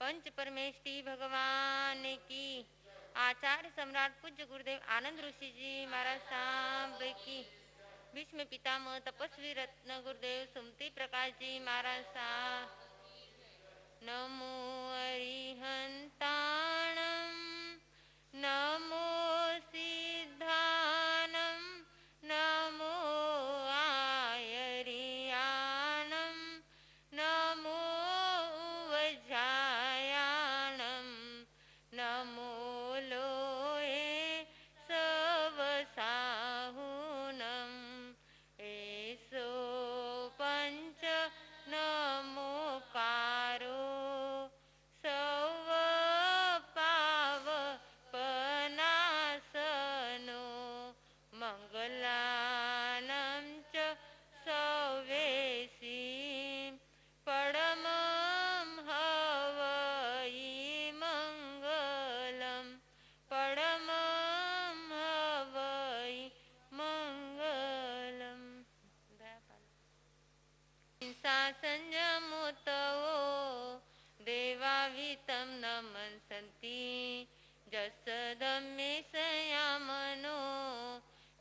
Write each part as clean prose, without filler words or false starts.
पंच परमेष्ठी भगवान की। आचार्य सम्राट पूज्य गुरुदेव आनंद ऋषि जी महाराज साहब की। भीष्म पितामह तपस्वी रत्न गुरुदेव सुमति प्रकाश जी महाराज साहब। नमो अरिहंताणं नमो सिद्धानं नमो आयर्याणं नमो वज्रायाणं नमो लोये सवसाहुनं एसो पंच नमोकारो सव पावपनासनो मंगलानं च सवेसी परमं हवै मंगलं परमं हवै मंगलम्। हिंसा संयमोतवो देवावितं नमन्सन्ति जसदम्ये संयामनो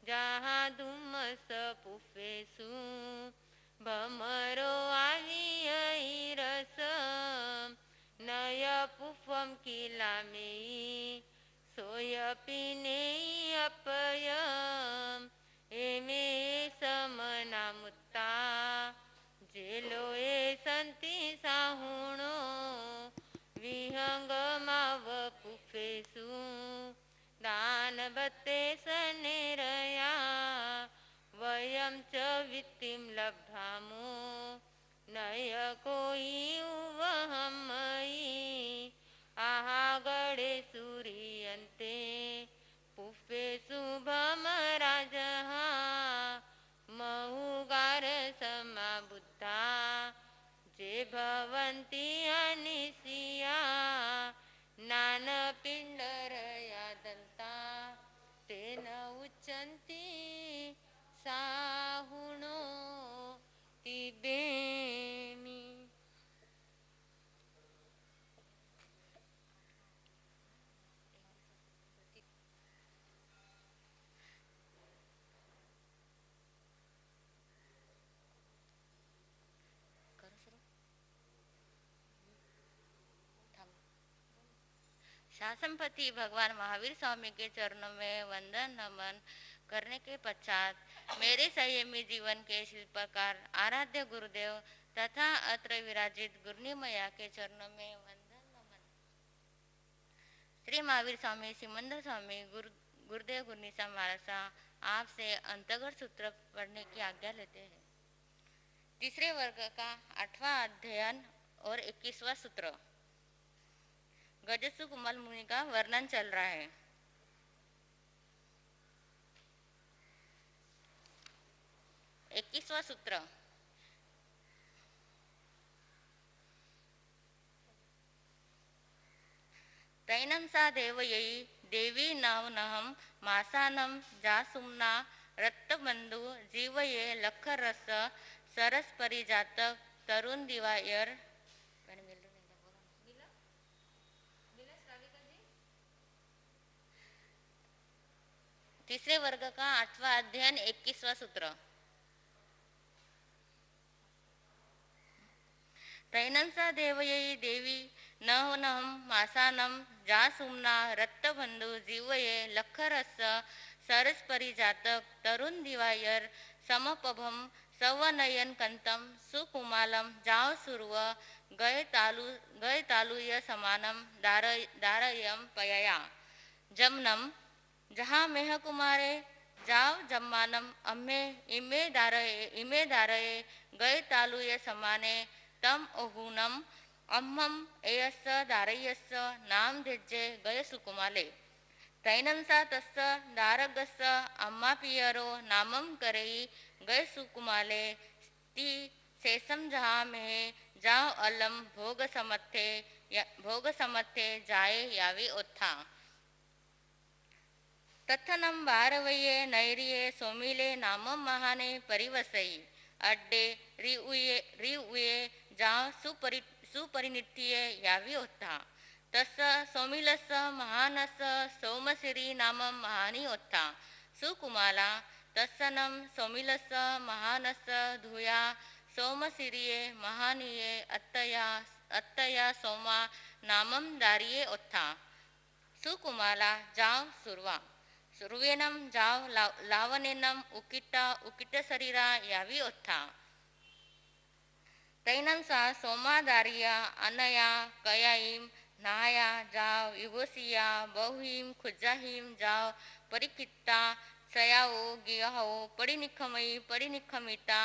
जहाँ धुम्मस पुफेषु भमरो आवियैरस नय पुफं किलामेयि सोऽपि नेयपयम् एमे समनामुत्ता जेलोए संति साहुणो विहंगमावपुफेषु दानवते सनेरया वयं च वित्तिं लब्धामो नय कोई उवहमयि आहागडे सूर्यन्ते पुफेषु भमराजः महुगार समाबुद्धा जे भवन्ति अनिसिया नानपिण्डरया दन्ता तेन उच्यन्ते साहुणो तिबेमि। शासनपति भगवान महावीर स्वामी के चरणों में वंदन नमन करने के पश्चात मेरे संयमी जीवन के शिल्पकार आराध्य गुरुदेव तथा अत्र विराजित गुरुनिमया के चरणों में वंदन नमन। श्री महावीर स्वामी सिमंदर स्वामी गुरुदेव गुरनीसा महाराज आपसे अंतर्गत सूत्र पढ़ने की आज्ञा लेते हैं। तीसरे वर्ग का 8वां अध्ययन और 21वां सूत्र गजसुख मल मुनि का वर्णन चल रहा है। 21वां सूत्र तैनं सा देवयी देवी नवनहं मासानं जासुम्ना रत्तबंधु जीवये लखरस सरस परिजात तरुण दिवायर। तीसरे वर्ग का 8वां अध्ययन 21वां सूत्र तैनंसा देवयी देवी नवनहं मासानं जासुम्ना रत्तबंधु जीवये लखरस सरस परिजात तरुण दिवायर समपभम सवनयन कंतम सुकुमालम जाव सुर्व गय तालुय समानम दारयम पयया जमनम जहाँ मेह कुमारे जाव जम्मानम अम्मे इमे दारये गय तालुय समाने तम ओहुनम अम्मम एयस्स दारयस्स नाम धिज्जे गय सुकुमाले तैनंसा तस्स दारगस्स अम्मा पियरो नामम करई गय सुकुमाले ती शेषम जहाँ में जाव अलम भोग समत्थे जाए यावी ओत्था तत्थनम बारवये नैरिये सोमिले नामम महाने परिवसई अड्डे रिउये जाव सुपरिनिठ्ठिये यावी होता. तस् सौमिलस महानस सौमसिरी नाम महानी होता. सुकुमाला तत्सनं सौमिलस महानस धुया सौमसिरिये महानिये अत्तया सौमा नामं दारिये होता. सुकुमाला जाव सुरवा सुर्वेनं जाव लावनेनं उकिट शरीरा यावी होता. तैनंसा सोमादारिया अनया कयाईम नाया जाव युगोसिया बहुहिम खुजाहिम जाव परिकित्ता सयाओ गियाओ परिनिखमिता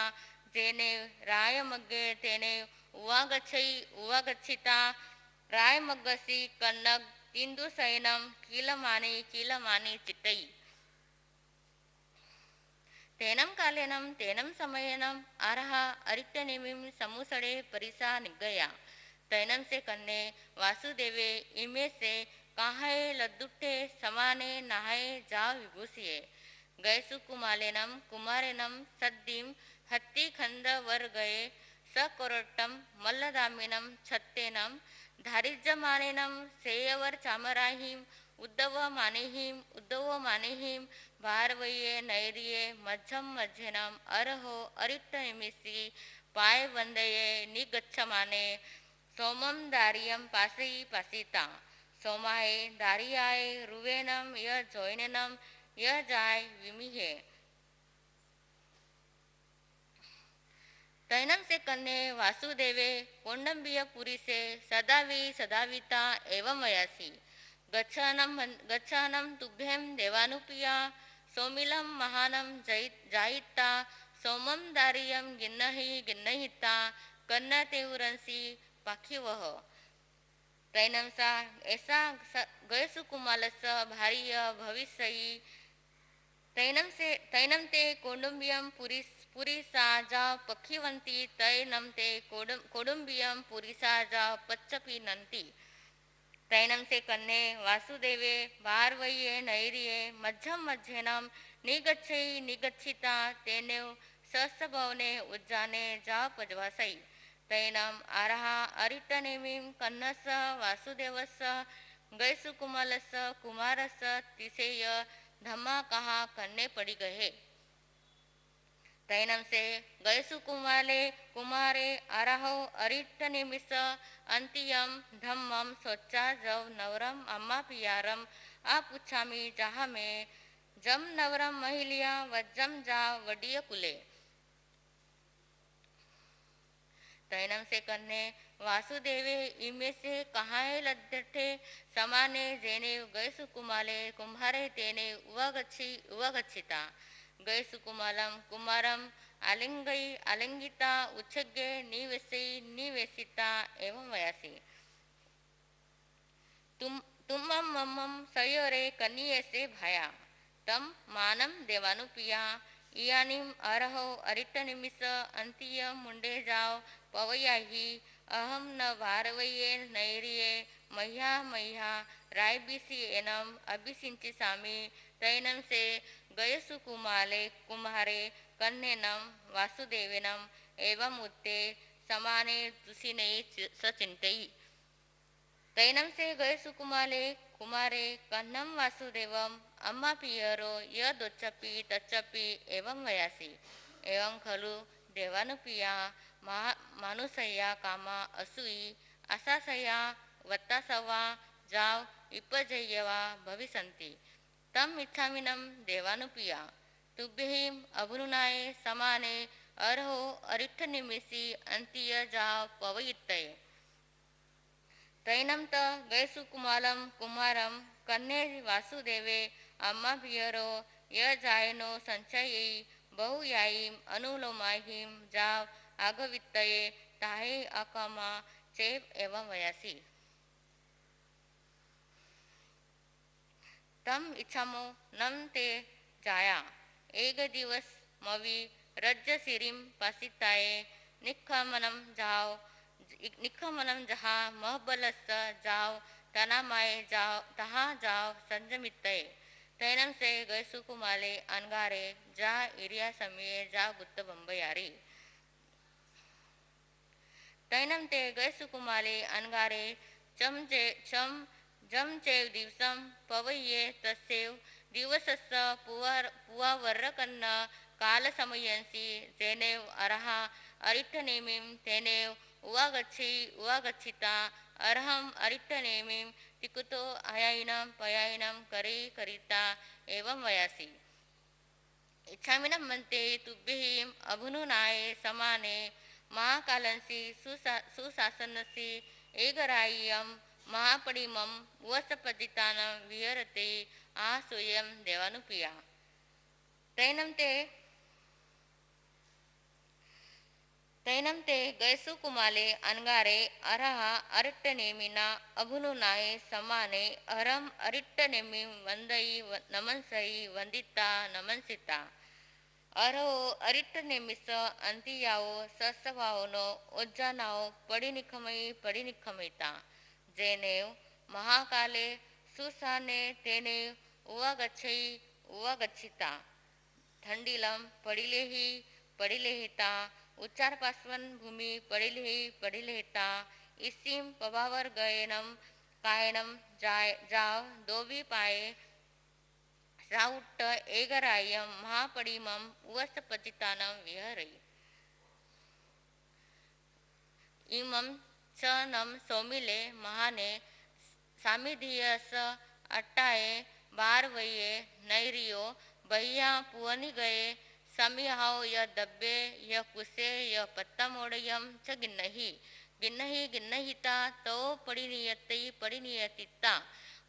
जेने रायमग्गे तेने उवागच्छिता रायमग्गसी कन्नग तिंदु सैनम कीलमानी चिट्टई तेनं कालेनं तेनं समयेनं आरहा अरिक्तनेमिं समुसड़े परिसा निगया. तैनं से कन्ने वासुदेवे इमे से काहे लद्दुट्टे समाने नहाए जाव विभूसिये. गैसु कुमारेनं सद्दीम हत्ती खंद वर गए सकोरट्टम मल्लदामिनं छत्तेनं धारिजमानेनं सेयवर चामराहिम उद्धव मानेहिम भारवये नैरिये मध्येनम अरहो अरिक्त निमिसी पाय वंदये निगच्छमाने सोमम दारियम पासिता सोमाये दारियाये रुवेनम य जोयनेनम य जाय विमिहे. तैनं से कन्ने वासुदेवे कौंडम्बियपुरी से सदाविता एवं वयासी. गच्छानं तुभ्यं देवानुपिया सौमिलं महानं जायिता सौमं दारियं गिन्नहिता कन्नतेउरंसी पाखिवह. तैनंसा ऐसा गयसुकुमालस भार्य भविष्यी तैनं ते कौडुम्बियं पुरीसा जा पक्षिवंती तैनं ते कौडुम्बियं पुरीसा जा पच्चपिनंती. तैनं से कन्ने वासुदेवे भारवये नैरिये मध्येनम निगच्छिता तेने सस्भवने उज्जाने जा पजवासई. तैनम आरहा अरिटनेमिं कन्नस वासुदेवस गैसुकुमालस कुमारस तिसेय धम्मा कहा कन्ने पड़ी गए. तैनं से कुमारे आरहो अरिटनेमिस अंतियम धम्मम सोचा जव नवरम अम्मा पियारम आपुच्छामी जहा में जम नवरम महिलिया वज्जम जा वडिय कुले. तैनं से कन्ने वासुदेवे इमे से कहाए लद्दठे समाने जेने गैसु कुम्हारे तेने उवगच्छिता. गैसु कुमारम आलिंगिता उच्छगे निवेसिता एवं वयासी. तुमम मम्मम सयोरे कन्निये से भाया तम मानम देवानुपिया इयानिम अरहो अरिटनिमिस अंतिय मुंडे जाओ पवयाही अहम न भारवये नैरिये मह्या रायबिसी एनम अभिसिंचि सामी. तैनं से गयसु कुम्हारे कन्नेनम वासुदेवेनम एवं उत्ते समाने दुसिने सचिंतई. तैनं से गयसु कुमारे कन्नम वासुदेवम अम्मा पियरो य दोच्चपि तच्चपि एवं वयासी. एवं खलु देवानुपिया मानुसया कामा असुई असासया वत्तासवा जाव इपजयवा भविसंति. तम इच्छामिनं देवानुपिया तुभ्यहिम अभुनुनाये समाने अर्हो अरिठनिमिसी अंतिय जाव पवयित्तये. तैनं त गैसु कुमारम कन्ने वासुदेवे अम्मा पियरो य जायनो संचयी बहुयायीम अनुलोमाहिम जाव आगवित्तये ताहे अकमा चेप एवं वयासी. तम इच्छामो नम ते जाया एक दिवस मवी रज्ज सिरिम पासिताये निखमनम जहा महबलस जाव तनामाये जाव तहा जाव संजमित्तये. तैनं से गैसु कुमाले अनगारे जा इरिया समिये जा गुत्त बंबयारी. तैनं ते गैसुकुमाले अनगारे चम जम चैव दिवसं पवये तस्यैव दिवसस्य पुवावर्रकन्न कालसमयंसि जेनेव अरहा अरिष्टनेमिं तेनेव उवागच्छिता अर्हम अरिष्टनेमिं तिकुतो अयायिनं पयायिनं करिता एवं वयासि इच्छामिनं मन्ते तुभ्यहिं अभुनुनाय समाने महाकालंसि सुशासनसि एगराय्यं महापडिमं वसपजितानं विहरते आसूयं देवानुप्रिया तैनं ते गैसुकुमाले अनगारे अरहा अरिट्टनेमिना अभुनुनाय समाने अरम अरिट्टनेमिं वंदई नमनसई वंदिता नमनसिता अरो अरिट्टनेमिस अंतियाओ सस्वाओनो ओज्जानाओ पडिनिखमिता जेनेव महाकाले सुसाने तेने उवागच्छिता थंडीलम पडिलेहिता उच्चार पासवन भूमी पडिलेहिता इसीम पवावर गयनम कायनम जाव दोबी पाये साउट्ट एगरायम महापडिमम उवसपचितानम विहरे इमं च नम सौमिले महाने सामिधियस अट्टाए बारवये नैरियो बहिया पुअनि गए समिहाओ य दब्बे य कुसे य पत्तमोड़यम च गिन्नहिता तो पडिनियतिता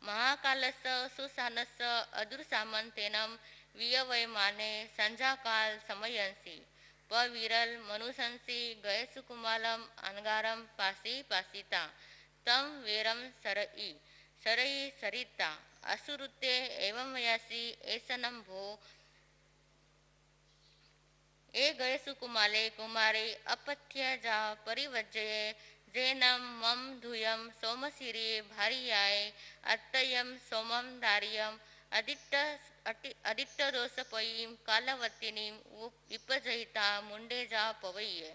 महाकालस सुसानस अदुर्सामंतेनम वियवयमाने संध्याकाल समयंसी पविरल मनुसंसी गयसुकुमालम अनगारम पासिता तम वेरम सरई सरिता असुरुते एवं वयासी ऐसनम भो ए गयसुकुमाले कुमारे अपथ्य जा परिवज्जये जेनम मम धुयम सोमसिरे भारियाय अत्तयम सोमम दारियम अदित्य दोषपयीं कालवत्तिनीं विपजयिता मुंडेजा पवय्ये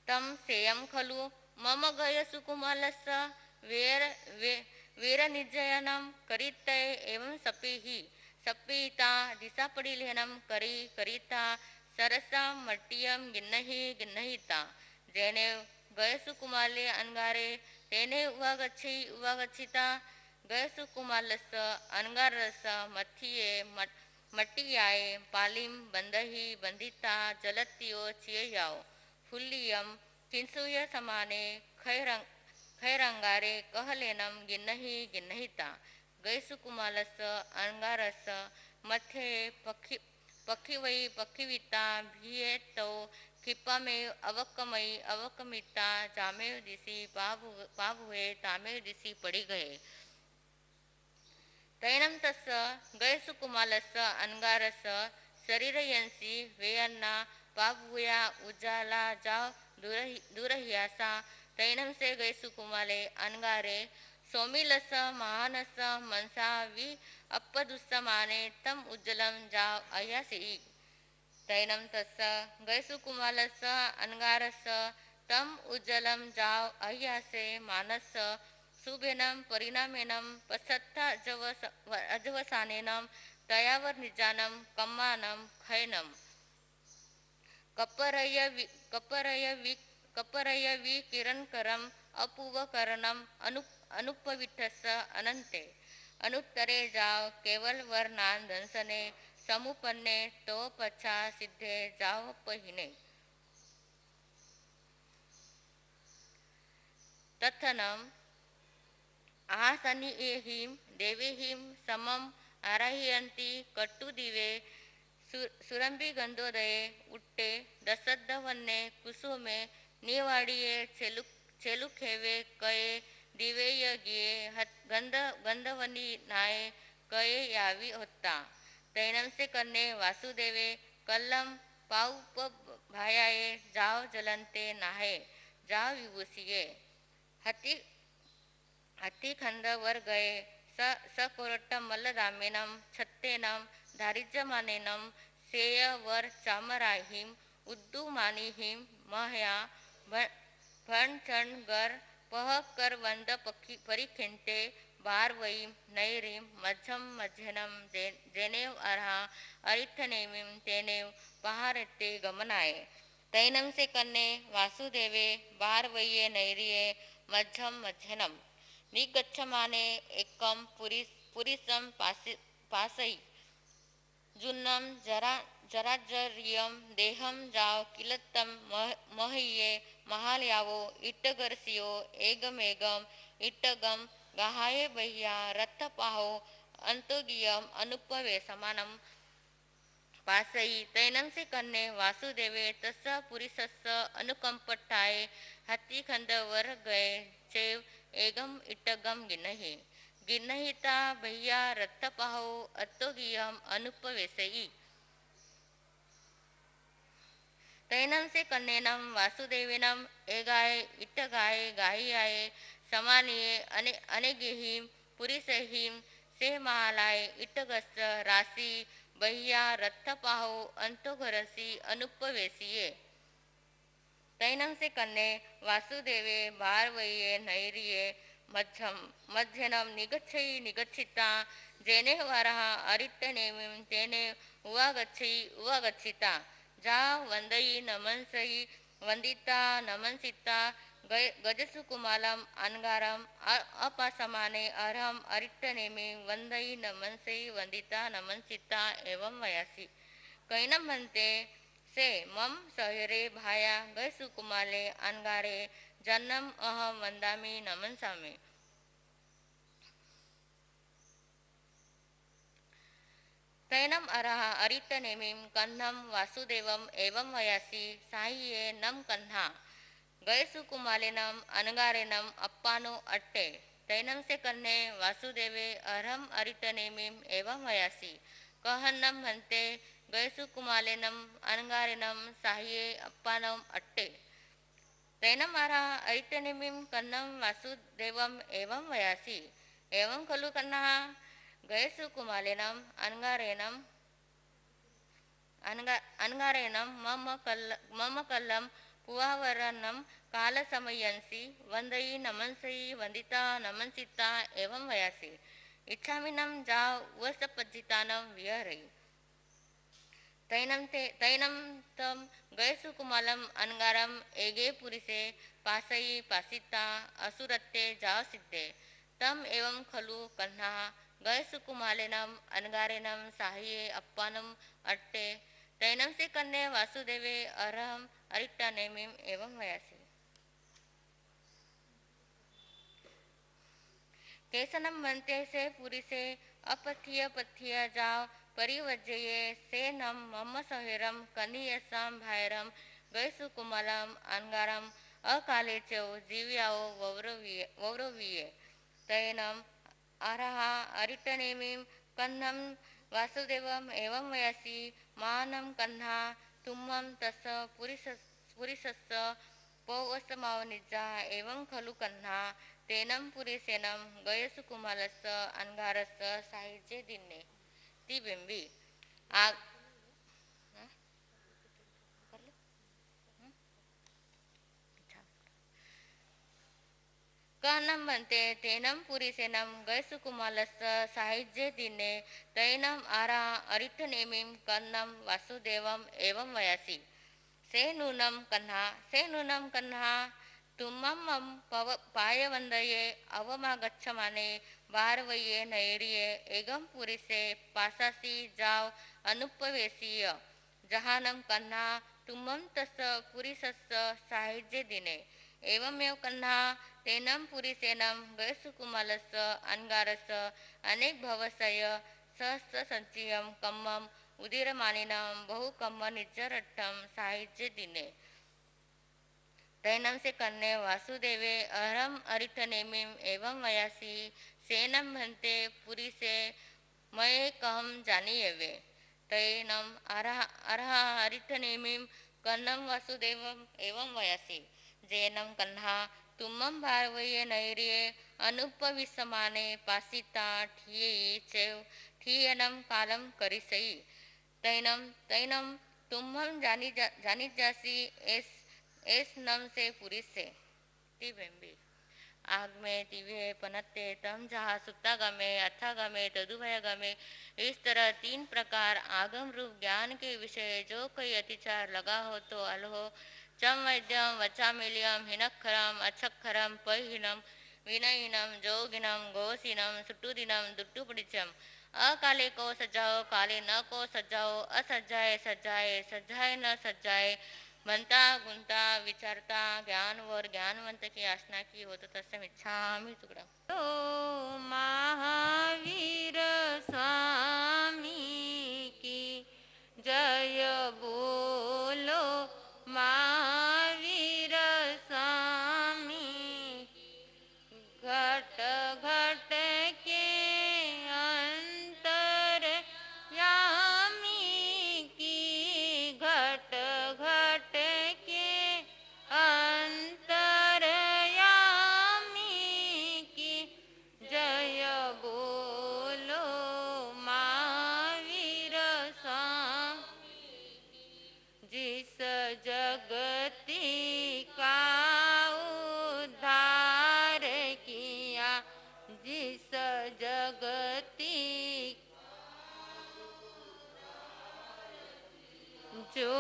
तम सेयं खलु मम गयसुकुमालस्य वीरनिर्जयनं करितय एवं सप्पीता दिशापडिलेनं करिता सरसा मट्टियं गिन्नहिता जेने गयसुकुमाले अनगारे तेने उवागच्छिता गयसुकुमालस्य अनगारस्य मथिये मट्टियाय पालिं बंदहि बंदिता जलत्यो चिययाओ फुल्लियं किंसूय समाने खैरंगारे कहलेनं गिन्नहिता गैसुकुमालस्य अनगारस्य मध्ये पक्षिविता भियेतो क्षिप्पमेव अवकमिता जामेव दिशि पाभुए तामेव दिशि पड़ी गए तैनं तस्य गयसुकुमालस्य अनगारस्य शरीरयंसि वेयन्ना पाभुया उजाला जाव दूरहियासा तैनं से गयसुकुमाले अनगारे सोमिलस महानस मनसा वि अपदुस्समाने तम उज्जलं जाव अयासी तैनं तस्य गयसुकुमालस्य अनगारस्य तम उज्जलं जाव अह्यासे मानस शुभेनं परिणामेनं पसत्ता अजवसानेनं तयावर निजानं कम्मानं खैनं कपरय विकिरणकरम् अपूवकरणम् अनुपविठस्य अनंते अनुत्तरे जाव केवल वर्णान दंसने समुपन्ने तो पच्छा सिद्धे जाव पहिने तथनम आसनि एहिं देवेहिं समम आराह्यन्ति कट्टुदिवे सुरंबी गंधोदये उट्टे दसद्धवन्ने कुसुमे निवाडिये चेलुखेवे कये दिवेय गिये गंधवनी नाय कये यावी होता तैनं से कन्ने वासुदेवे कल्लम पाउप भायाये जाव जलंते नाहे जाव विभूसिये हत्ती खंड वर गए सकोरट्ट मल्लदामेनं छत्तेनं दारिज्यमानेनं सेय वर चामराहिम उद्दू मानिहिम महया भणचण गर पह कर वंद परिखिंटे बारवईम नैरीम मध्यम मध्यनम जेनेव अर्हा अरिठनेमीम तेनेव पहारते गमनाय तैनम से कन्ने वासुदेवे बारवये नैरिये मध्यम मध्यनम निगच्छमाने एकम पुरिसम पासई जुन्नम जराजर्यम देहम जाव किलत्तम महिये महालयावो इट्टगरसियो एगमेगम इट्टगम गहाये बह्या रत्तपाहो अंतोगियम अनुपवे समानम पासई तैनम से कन्ने वासुदेवे तस्सा पुरिसस्स अनुकंपट्टाए हत्ती खंड वर गए चेव एगम इट्टगम गिनहि गिन्नहिता भैया रत्तपाहो अत्तोगियम अनुपवेसई तैनम से कन्नेनम वासुदेवेनम एगाय इट्टगाय गाहियाय समानिये अनेगिहिम पुरिसहिम से महालाय इट्टगस्स राशि बह्या रत्तपाहो अंतोघरसी अनुपवेसिये तैनम से कन्ने वासुदेवे बारवये नैरिये मध्यनम निगच्छई निगच्छिता जेने वरः अरिट्टनेमिं तेने उवागच्छई उवागच्छिता जा वंदई नमनसई वंदिता नमनसिता गजसुकुमालम अनगारम अपासमाने अर्हम अरिट्टनेमि वंदई नमनसई वंदिता नमनसिता एवं वयासी कैनम म्हणते से मम सहेरे भाया गजसुकुमाले अनगारे जन्नम अहम वंदामी नमनसामी तैनम अरहा अरिट्टनेमिं कन्नम वासुदेवम एवं वयासी साहिये नम कन्हा गयसुकुमालेनम अनगारेनम अप्पानो अट्टे तैनम से कन्ने वासुदेवे अरहम अरिट्टनेमिं एवं वयासी कहन्नम भन्ते गयसुकुमालेनम अनगारेनम साहिये अप्पानम अट्टे तैनम अरहा अरिट्टनेमिं कन्नम वासुदेवम एवं वयासी एवं खलु कन्हा गयसुकुमालेनम अनगारेनम मम कल्लम पुवावरनम कालसमयंसी वंदई नमनसई वंदिता नमनसिता एवं वयासी इच्छामिनम जा वसपज्जितानम विहरई तैनम तम गयसुकुमालम अनगारम एगे पुरिसे पासई पासिता असुरत्ते जाव सिद्धे तम एवं खलु कन्हा गयसुकुमालेनम अनगारेनम साहिये अप्पानम अट्टे तैनम से कन्ने वासुदेवे अरहम अरिट्टनेमिं एवं वयासी केसनम बनते से पुरी से अपथ्य पथ्य जाव परिवज्जये से नम मम सहेरम कनियसाम भायरम गयसुकुमालम अनगारम अकाले चो जीव्याओ वौरवीये तैनम अरहा अरिट्टनेमिं कन्नम वासुदेवम एवं वयासी मानम कन्हा तुम्मम तस पुरिसस्स पौवसमावनिजा एवं खलु कन्हा तेनम पुरिसेनम गयसुकुमालस्स अनगारस्स साहिजे दिन्ने ती बिंबी आग कहनम बनते तेनम पुरिसेनम गयसुकुमालस्स साहिजे दिने तैनम आरा अरिट्टनेमिं कन्नम वासुदेवम एवं वयासी से नूनम कन्हा तुम्मम पायवंदये अवमागच्छमाने बारवये नैरिये एगम पुरिसे पासासी जाव अनुपवेसीय जहानम कन्हा तुम्मम तस पुरिसस्स साहिजे दिने एवमेव कन्हा तेनम पुरिसेनम गयसुकुमालस्स अनगारस्स अनेक भवसय सहस्र संचियम कम्मम उदीरमानिनम बहुकम्म निज्जरट्टम साहिजे दिने तैनम से कन्ने वासुदेवे अहरम अरिट्टनेमिं एवं वयासी सेनम भन्ते पुरी से मये कहम जानीयवे तैनम अरहा अरिट्टनेमिं कन्नम वासुदेवम एवं वयासी जेनम कन्हा तुम्मम भारवये नैरिये अनुपविसमाने पासिता ठिये चेव ठियनम कालम करिसई तैनम तैनम तुम्हम जानी जासी एस नम से पुरी से तिबेम्बी आग में दिव्य पनत्ते तम जहाँ सुप्ता गमे अथा गमे तदुभय गमे। इस तरह तीन प्रकार आगम रूप ज्ञान के विषय जो कोई अतिचार लगा हो तो अलहो चम वैद्यम वचामिलियम हिनक्षरम अक्षरम पहिनम विनयिनम जोगिनम गोसीनम सुट्टुदिनम दुट्टुपड़िचम। अकाले को सजाओ काले न को सजाओ असज्जाए सज्जाए सज्जाए न सज्जाए म्हणता गुंता विचारता ज्ञानवर ज्ञानवंत की आसना की होत तसमिच्छामि तुकडा। ओ महावीर स्वामी की जय बोलो महावीर स्वामी। घट घट के अंतर यामी की घट घट के अंतर यामी की जय बोलो महावीर स्वामी। जिस जगती का उद्धार किया जिस जगती जो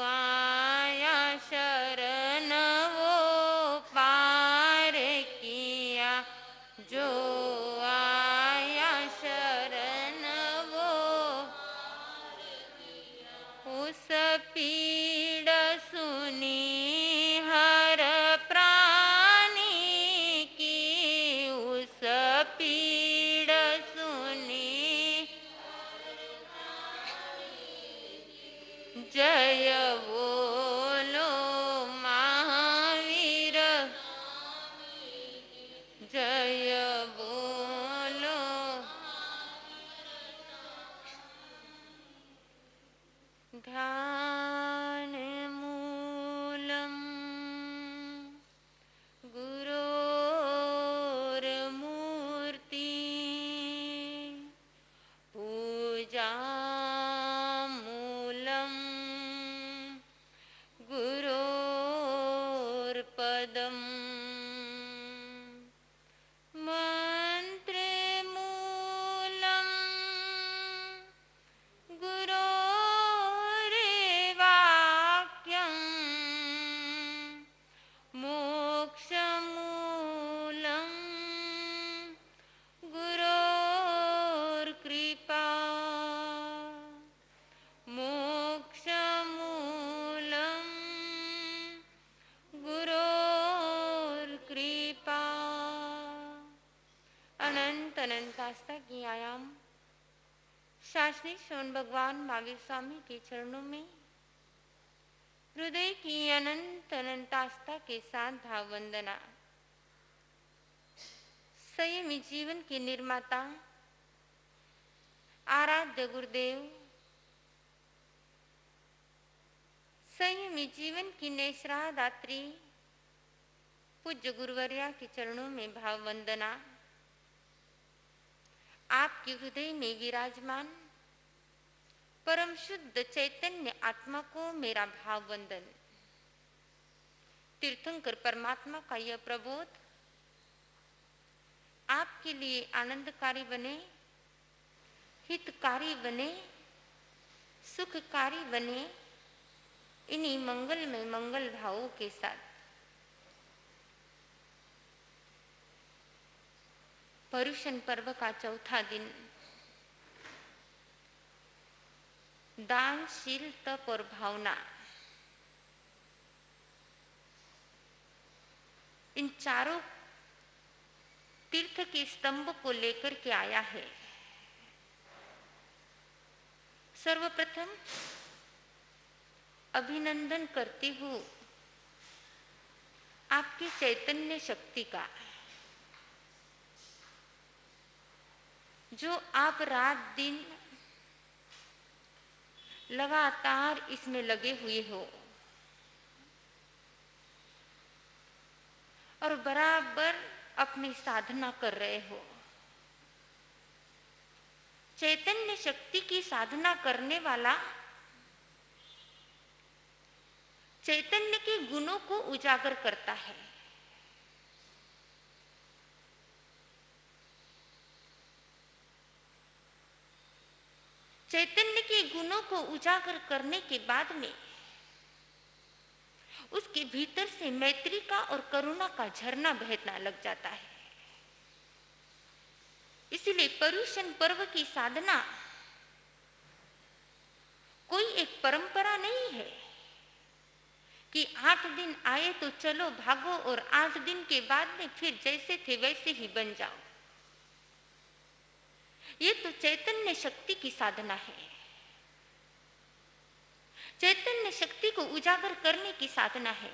आया शरण वो पार किया जो आया शरण वो उस पीड़ सुनी हर प्राणी की उस पीड़ सुनी जय बोलो महावीर जय बोलो। ध्यान मूलम गुरोर्मूर्ति पूजा मूलम गुरोर्पदम मंत्रमूलम गुरोर्वाक्यं मोक्षमूलं गुरोर्कृपा मोक्षमूलं गुरोर्कृपा। अनंत अनंत आस्था की आयाम शास्त्री श्रवण भगवान महावीर स्वामी के चरणों में हृदय की अनंत अनंत आस्था के साथ भाव वंदना। संयमी जीवन के निर्माता आराध्य गुरुदेव संयमी जीवन की नेश्रा दात्री पूज्य गुरुवर्या के चरणों में भाव वंदना। आपके हृदय में विराजमान परम शुद्ध चैतन्य आत्मा को मेरा भाव वंदन। तीर्थंकर परमात्मा का यह प्रबोध आपके लिए आनंदकारी बने, हितकारी बने, सुखकारी बने। इन्हीं मंगलमय मंगल भावों के साथ पर्युषण पर्व का चौथा दिन दानशील तप और भावना, इन चारों तीर्थ के स्तंभ को लेकर के आया है। सर्वप्रथम अभिनंदन करती हूँ आपकी चैतन्य शक्ति का, जो आप रात दिन लगातार इसमें लगे हुए हो और बराबर अपनी साधना कर रहे हो। चैतन्य शक्ति की साधना करने वाला चैतन्य के गुणों को उजागर करता है। चैतन्य के गुणों को उजागर करने के बाद में उसके भीतर से मैत्री का और करुणा का झरना बहना लग जाता है। इसलिए पर्युषण पर्व की साधना कोई एक परंपरा नहीं है कि 8 दिन आए तो चलो भागो और 8 दिन के बाद में फिर जैसे थे वैसे ही बन जाओ। ये तो चैतन्य शक्ति की साधना है, चैतन्य शक्ति को उजागर करने की साधना है।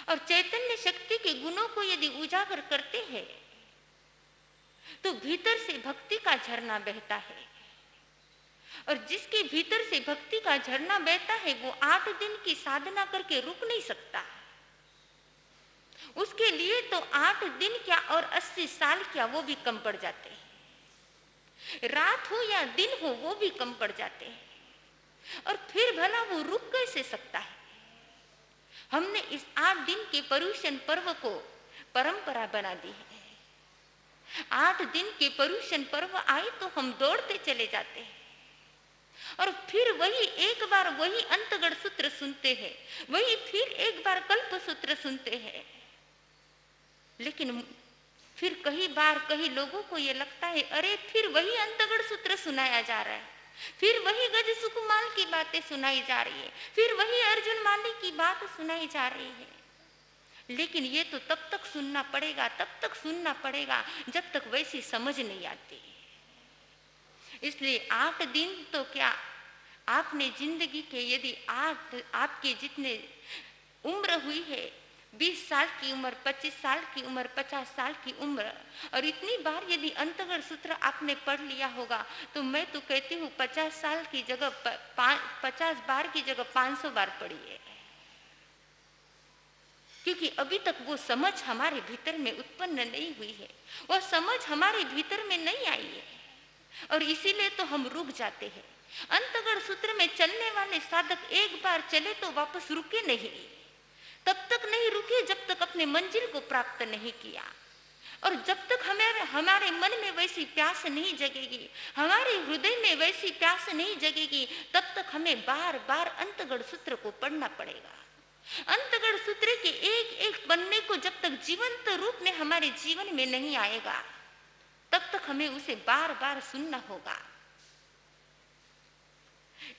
और चैतन्य शक्ति के गुणों को यदि उजागर करते हैं तो भीतर से भक्ति का झरना बहता है। और जिसके भीतर से भक्ति का झरना बहता है वो 8 दिन की साधना करके रुक नहीं सकता। उसके लिए तो 8 दिन क्या और 80 साल क्या वो भी कम पड़ जाते हैं। रात हो या दिन हो वो भी कम पड़ जाते हैं। और फिर भला वो रुक कैसे सकता है। हमने इस 8 दिन के पर्युषण पर्व को परंपरा बना दी है। 8 दिन के पर्युषण पर्व आए तो हम दौड़ते चले जाते हैं और फिर वही एक बार वही अंतगढ़ सूत्र सुनते हैं, वही फिर एक बार कल्प सूत्र सुनते हैं। लेकिन फिर कई बार कई लोगों को ये लगता है अरे फिर वही अंतगढ़ सूत्र सुनाया जा रहा है, फिर वही गज सुकुमाल की बातें सुनाई जा रही है, फिर वही अर्जुन माली की बात सुनाई जा रही है। लेकिन ये तो तब तक सुनना पड़ेगा, तब तक सुनना पड़ेगा जब तक वैसी समझ नहीं आती। इसलिए 8 दिन तो क्या, आपने जिंदगी के यदि 8 आपके जितने उम्र हुई है, 20 साल की उम्र, 25 साल की उम्र, 50 साल की उम्र, और इतनी बार यदि अंतगढ़ सूत्र आपने पढ़ लिया होगा तो मैं तो कहती हूँ 50 साल की जगह 50 बार की जगह 500 बार पढ़िए। क्योंकि अभी तक वो समझ हमारे भीतर में उत्पन्न नहीं हुई है, वो समझ हमारे भीतर में नहीं आई है और इसीलिए तो हम रुक जाते हैं। अंतगढ़ सूत्र में चलने वाले साधक एक बार चले तो वापस रुके नहीं, तब तक नहीं रुके जब तक अपने मंजिल को प्राप्त नहीं किया। और जब तक हमारे मन में वैसी प्यास नहीं जगेगी, हमारे हृदय में वैसी प्यास नहीं जगेगी, तब तक हमें बार बार अंतगढ़ सूत्र को पढ़ना पड़ेगा। अंतगढ़ सूत्र के एक एक पन्ने को जब तक जीवंत रूप में हमारे जीवन में नहीं आएगा तब तक हमें उसे बार बार सुनना होगा।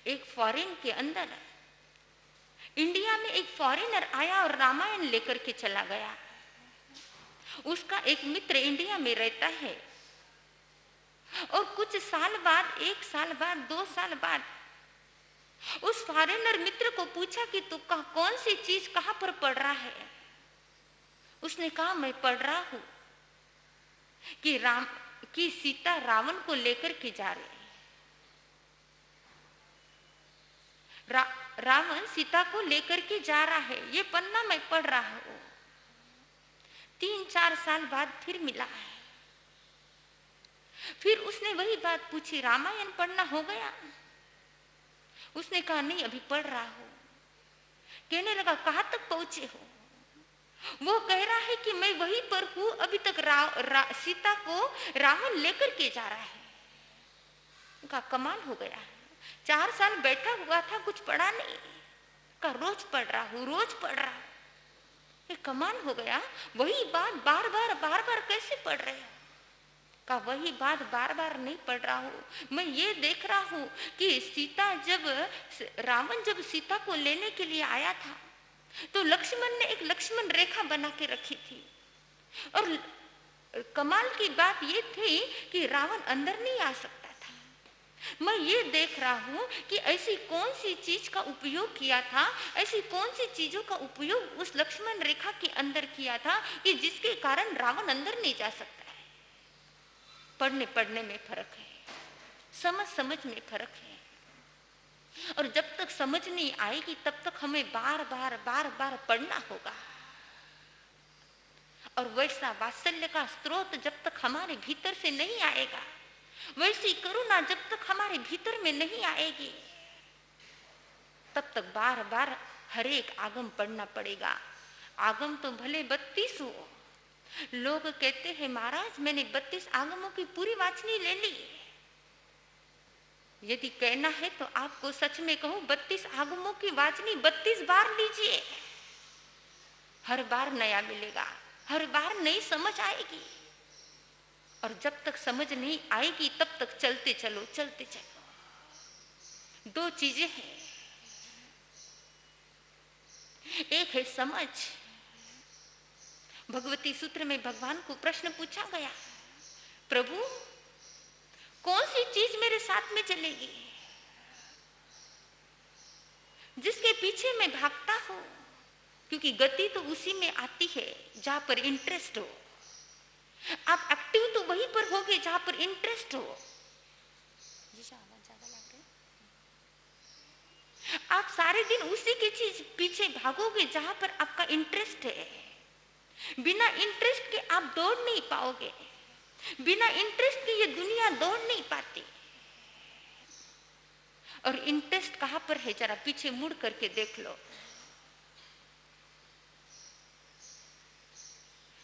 एक फॉरेन के अंदर इंडिया में एक फॉरेनर आया और रामायण लेकर के चला गया। उसका एक मित्र इंडिया में रहता है और कुछ साल बाद, 1 साल बाद, 2 साल बाद उस फॉरेनर मित्र को पूछा कि तू कौन सी चीज कहां पर पढ़ रहा है। उसने कहा मैं पढ़ रहा हूं कि सीता रावण को लेकर के जा रही है, रावण सीता को लेकर के जा रहा है, ये पन्ना मैं पढ़ रहा हूं। 3-4 साल बाद फिर मिला है, फिर उसने वही बात पूछी, रामायण पढ़ना हो गया? उसने कहा नहीं अभी पढ़ रहा हूं। कहने लगा कहां तक पहुंचे हो? वो कह रहा है कि मैं वहीं पर हूं, अभी तक सीता को रावण लेकर के जा रहा है। उनका कमाल हो गया, 4 साल बैठा हुआ था, कुछ पढ़ा नहीं, का रोज पढ़ रहा हूं, रोज पढ़ रहा हूं। ये कमाल हो गया, वही बात बार बार कैसे पढ़ रहे हो? का वही बात बार बार नहीं पढ़ रहा हूँ, मैं ये देख रहा हूँ कि रावण जब सीता को लेने के लिए आया था तो लक्ष्मण ने एक लक्ष्मण रेखा बना के रखी थी और कमाल की बात ये थी कि रावण अंदर नहीं आ सकता था। मैं ये देख रहा हूँ कि ऐसी कौन सी चीज का उपयोग किया था, ऐसी कौन सी चीजों का उपयोग उस लक्ष्मण रेखा के अंदर किया था कि जिसके कारण रावण अंदर नहीं जा सकता। पढ़ने में फर्क है, समझ में फर्क है। और जब तक समझ नहीं आएगी तब तक हमें बार बार पढ़ना होगा। और वैसा वात्सल्य का स्रोत जब तक हमारे भीतर से नहीं आएगा, वैसी करुणा जब तक हमारे भीतर में नहीं आएगी, तब तक बार बार हर एक आगम पढ़ना पड़ेगा। आगम तो भले 32 हो। लोग कहते हैं महाराज मैंने 32 आगमों की पूरी वाचनी ले ली। यदि कहना है तो आपको सच में कहूं, 32 आगमों की वाचनी 32 बार लीजिए, हर बार नया मिलेगा, हर बार नई समझ आएगी। और जब तक समझ नहीं आएगी तब तक चलते चलो चलते चलो। दो चीजें हैं, एक है समझ। भगवती सूत्र में भगवान को प्रश्न पूछा गया, प्रभु कौन सी चीज मेरे साथ में चलेगी जिसके पीछे मैं भागता हूं? क्योंकि गति तो उसी में आती है जहां पर इंटरेस्ट हो। आप एक्टिव तो वहीं पर होगे जहां पर इंटरेस्ट हो। आप सारे दिन उसी की चीज पीछे भागोगे जहां पर आपका इंटरेस्ट है। बिना इंटरेस्ट के आप दौड़ नहीं पाओगे, बिना इंटरेस्ट के ये दुनिया दौड़ नहीं पाती। और इंटरेस्ट कहां पर है, जरा पीछे मुड़ करके देख लो।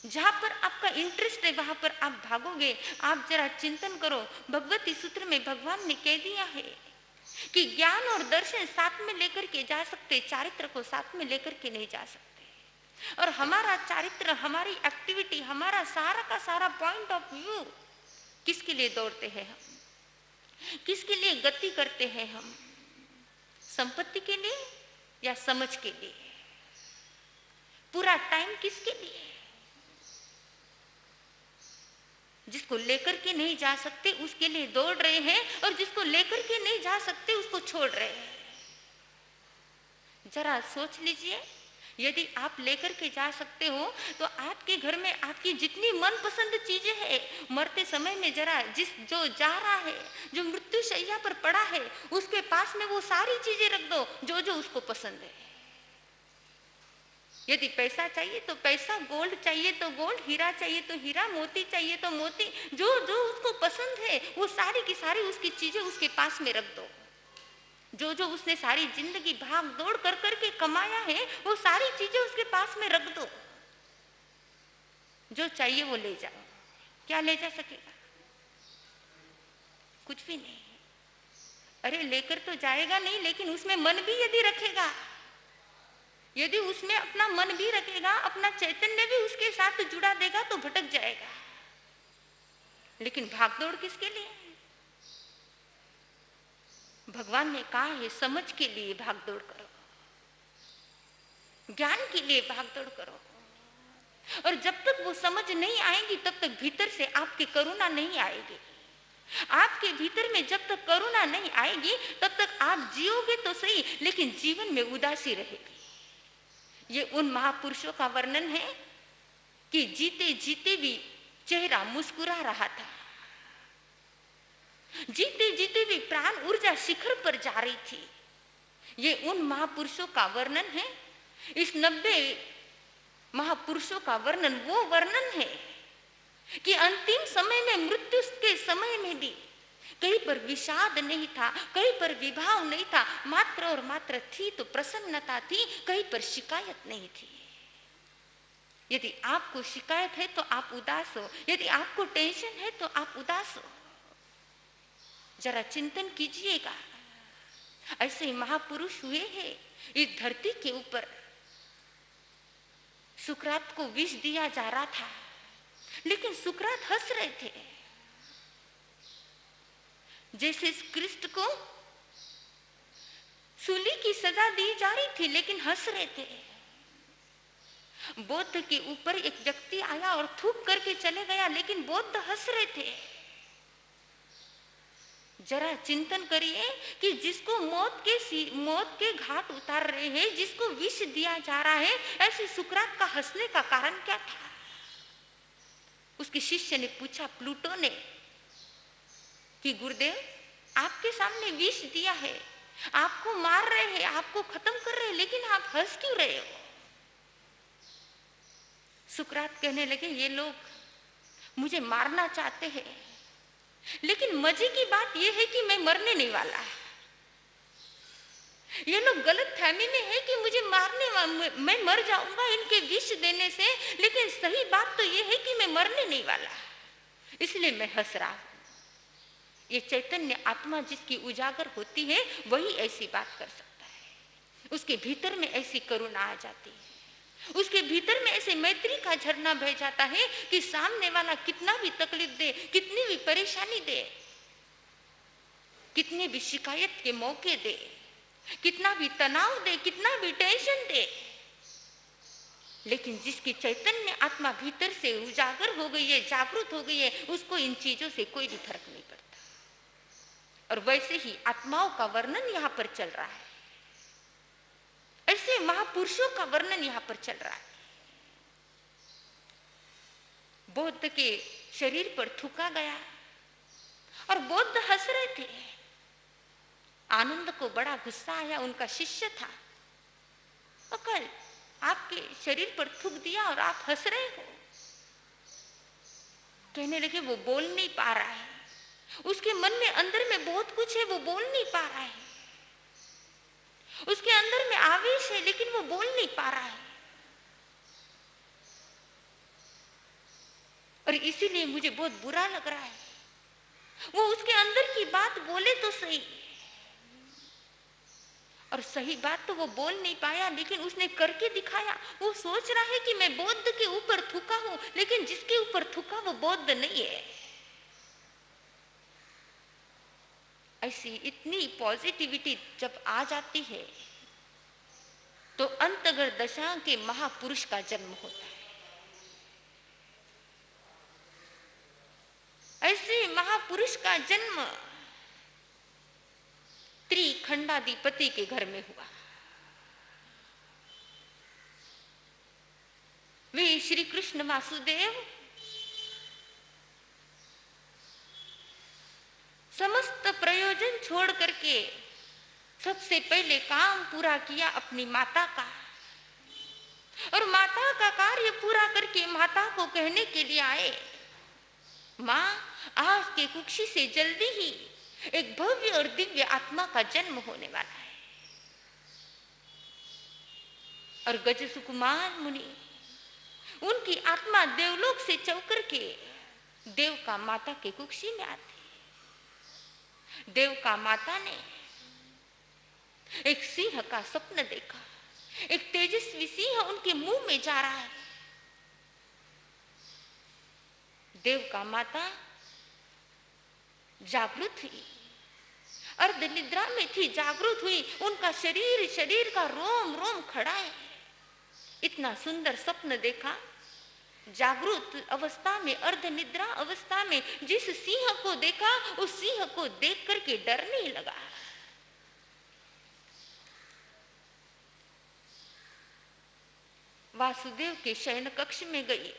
जहां पर आपका इंटरेस्ट है वहां पर आप भागोगे। आप जरा चिंतन करो, भगवती सूत्र में भगवान ने कह दिया है कि ज्ञान और दर्शन साथ में लेकर के जा सकते, चारित्र को साथ में लेकर के नहीं जा सकते। और हमारा चारित्र, हमारी एक्टिविटी, हमारा सारा का सारा पॉइंट ऑफ व्यू, किसके लिए दौड़ते हैं हम, किसके लिए गति करते हैं हम? संपत्ति के लिए या समझ के लिए? पूरा टाइम किसके लिए? जिसको लेकर के नहीं जा सकते उसके लिए दौड़ रहे हैं, और जिसको लेकर के नहीं जा सकते उसको छोड़ रहे हैं। जरा सोच लीजिए, यदि आप लेकर के जा सकते हो तो आपके घर में आपकी जितनी मनपसंद चीजें हैं, मरते समय में जरा जो जा रहा है, जो मृत्यु शैया पर पड़ा है, उसके पास में वो सारी चीजें रख दो जो उसको पसंद है। यदि पैसा चाहिए तो पैसा, गोल्ड चाहिए तो गोल्ड, हीरा चाहिए तो हीरा, मोती चाहिए तो मोती, जो उसको पसंद है वो सारी की सारी उसकी चीजें उसके पास में रख दो। जो उसने सारी जिंदगी भाग दौड़ कर करके कमाया है वो सारी चीजें उसके पास में रख दो। जो चाहिए वो ले जाओ। क्या ले जा सकेगा? कुछ भी नहीं। अरे लेकर तो जाएगा नहीं, लेकिन उसमें मन भी यदि रखेगा, यदि उसमें अपना मन भी रखेगा, अपना चैतन्य भी उसके साथ जुड़ा देगा तो भटक जाएगा। लेकिन भागदौड़ किसके लिए? भगवान ने कहा है समझ के लिए भागदौड़ करो, ज्ञान के लिए भागदौड़ करो। और जब तक वो समझ नहीं आएगी तब तक भीतर से आपकी करुणा नहीं आएगी। आपके भीतर में जब तक करुणा नहीं आएगी तब तक आप जियोगे तो सही, लेकिन जीवन में उदासी रहेगी। ये उन महापुरुषों का वर्णन है कि जीते जीते भी चेहरा मुस्कुरा रहा था, जीते जीते भी प्राण ऊर्जा शिखर पर जा रही थी। ये उन महापुरुषों का वर्णन है। इस 90 महापुरुषों का वर्णन वो वर्णन है कि अंतिम समय में, मृत्यु के समय में भी कहीं पर विषाद नहीं था, कहीं पर विभाव नहीं था, मात्र और मात्र थी तो प्रसन्नता थी, कहीं पर शिकायत नहीं थी। यदि आपको शिकायत है तो आप उदास हो, यदि आपको टेंशन है तो आप उदास हो। जरा चिंतन कीजिएगा। ऐसे महापुरुष हुए हैं इस धरती के ऊपर। सुकरात को विष दिया जा रहा था, लेकिन सुकरात हंस रहे थे। जैसे क्रिस्ट को सूली की सजा दी जा रही थी, लेकिन हंस रहे थे। बुद्ध के ऊपर एक व्यक्ति आया और थूक करके चले गया, लेकिन बुद्ध हंस रहे थे। जरा चिंतन करिए कि जिसको मौत के घाट उतार रहे हैं, जिसको विष दिया जा रहा है, ऐसे सुकरात का हंसने का कारण क्या था? उसके शिष्य ने पूछा, प्लूटो ने, कि गुरुदेव आपके सामने विष दिया है, आपको मार रहे हैं, आपको खत्म कर रहे हैं, लेकिन आप हंस क्यों रहे हो? सुकरात कहने लगे, ये लोग मुझे मारना चाहते हैं, लेकिन मजे की बात यह है कि मैं मरने नहीं वाला। ये लोग गलत फहमी में है कि मुझे मैं मर जाऊंगा इनके विष देने से, लेकिन सही बात तो यह है कि मैं मरने नहीं वाला, इसलिए मैं हंस रहा हूं। ये चैतन्य आत्मा जिसकी उजागर होती है वही ऐसी बात कर सकता है। उसके भीतर में ऐसी करुणा आ जाती है, उसके भीतर में ऐसे मैत्री का झरना बह जाता है कि सामने वाला कितना भी तकलीफ दे, कितनी भी परेशानी दे, कितनी भी शिकायत के मौके दे, कितना भी तनाव दे, कितना भी टेंशन दे, लेकिन जिसकी चैतन्य आत्मा भीतर से उजागर हो गई है, जागृत हो गई है, उसको इन चीजों से कोई भी फर्क नहीं पड़ता। और वैसे ही आत्माओं का वर्णन यहां पर चल रहा है, ऐसे महापुरुषों का वर्णन यहां पर चल रहा है। बौद्ध के शरीर पर थूका गया और बौद्ध हंस रहे थे। आनंद को बड़ा गुस्सा आया, उनका शिष्य था। कल आपके शरीर पर थूक दिया और आप हंस रहे हो। कहने लगे वो बोल नहीं पा रहा है, उसके मन में अंदर में बहुत कुछ है, वो बोल नहीं पा रहा है। उसके अंदर में आवेश है लेकिन वो बोल नहीं पा रहा है, और इसीलिए मुझे बहुत बुरा लग रहा है। वो उसके अंदर की बात बोले तो सही, और सही बात तो वो बोल नहीं पाया, लेकिन उसने करके दिखाया। वो सोच रहा है कि मैं बौद्ध के ऊपर थूका हूं, लेकिन जिसके ऊपर थूका वो बौद्ध नहीं है। ऐसी इतनी पॉजिटिविटी जब आ जाती है तो अंतगर दशा के महापुरुष का जन्म होता है। ऐसे महापुरुष का जन्म त्रिखंडाधिपति के घर में हुआ। वे श्री कृष्ण वासुदेव समस्त प्रयोजन छोड़ करके सबसे पहले काम पूरा किया अपनी माता का, और माता का कार्य पूरा करके माता को कहने के लिए आए, माँ आज के कुक्षी से जल्दी ही एक भव्य और दिव्य आत्मा का जन्म होने वाला है। और गज सुकुमार मुनि उनकी आत्मा देवलोक से चौकर के देव का माता के कुक्षी में आती। देव का माता ने एक सिंह का स्वप्न देखा, एक तेजस्वी सिंह उनके मुंह में जा रहा है। देव का माता जागृत हुई, अर्ध निद्रा में थी, जागृत हुई, उनका शरीर का रोम रोम खड़ा है। इतना सुंदर स्वप्न देखा। जागृत अवस्था में, अर्ध निद्रा अवस्था में जिस सिंह को देखा, उस सिंह को देख करके डरने लगा। वासुदेव के शयन कक्ष में गई,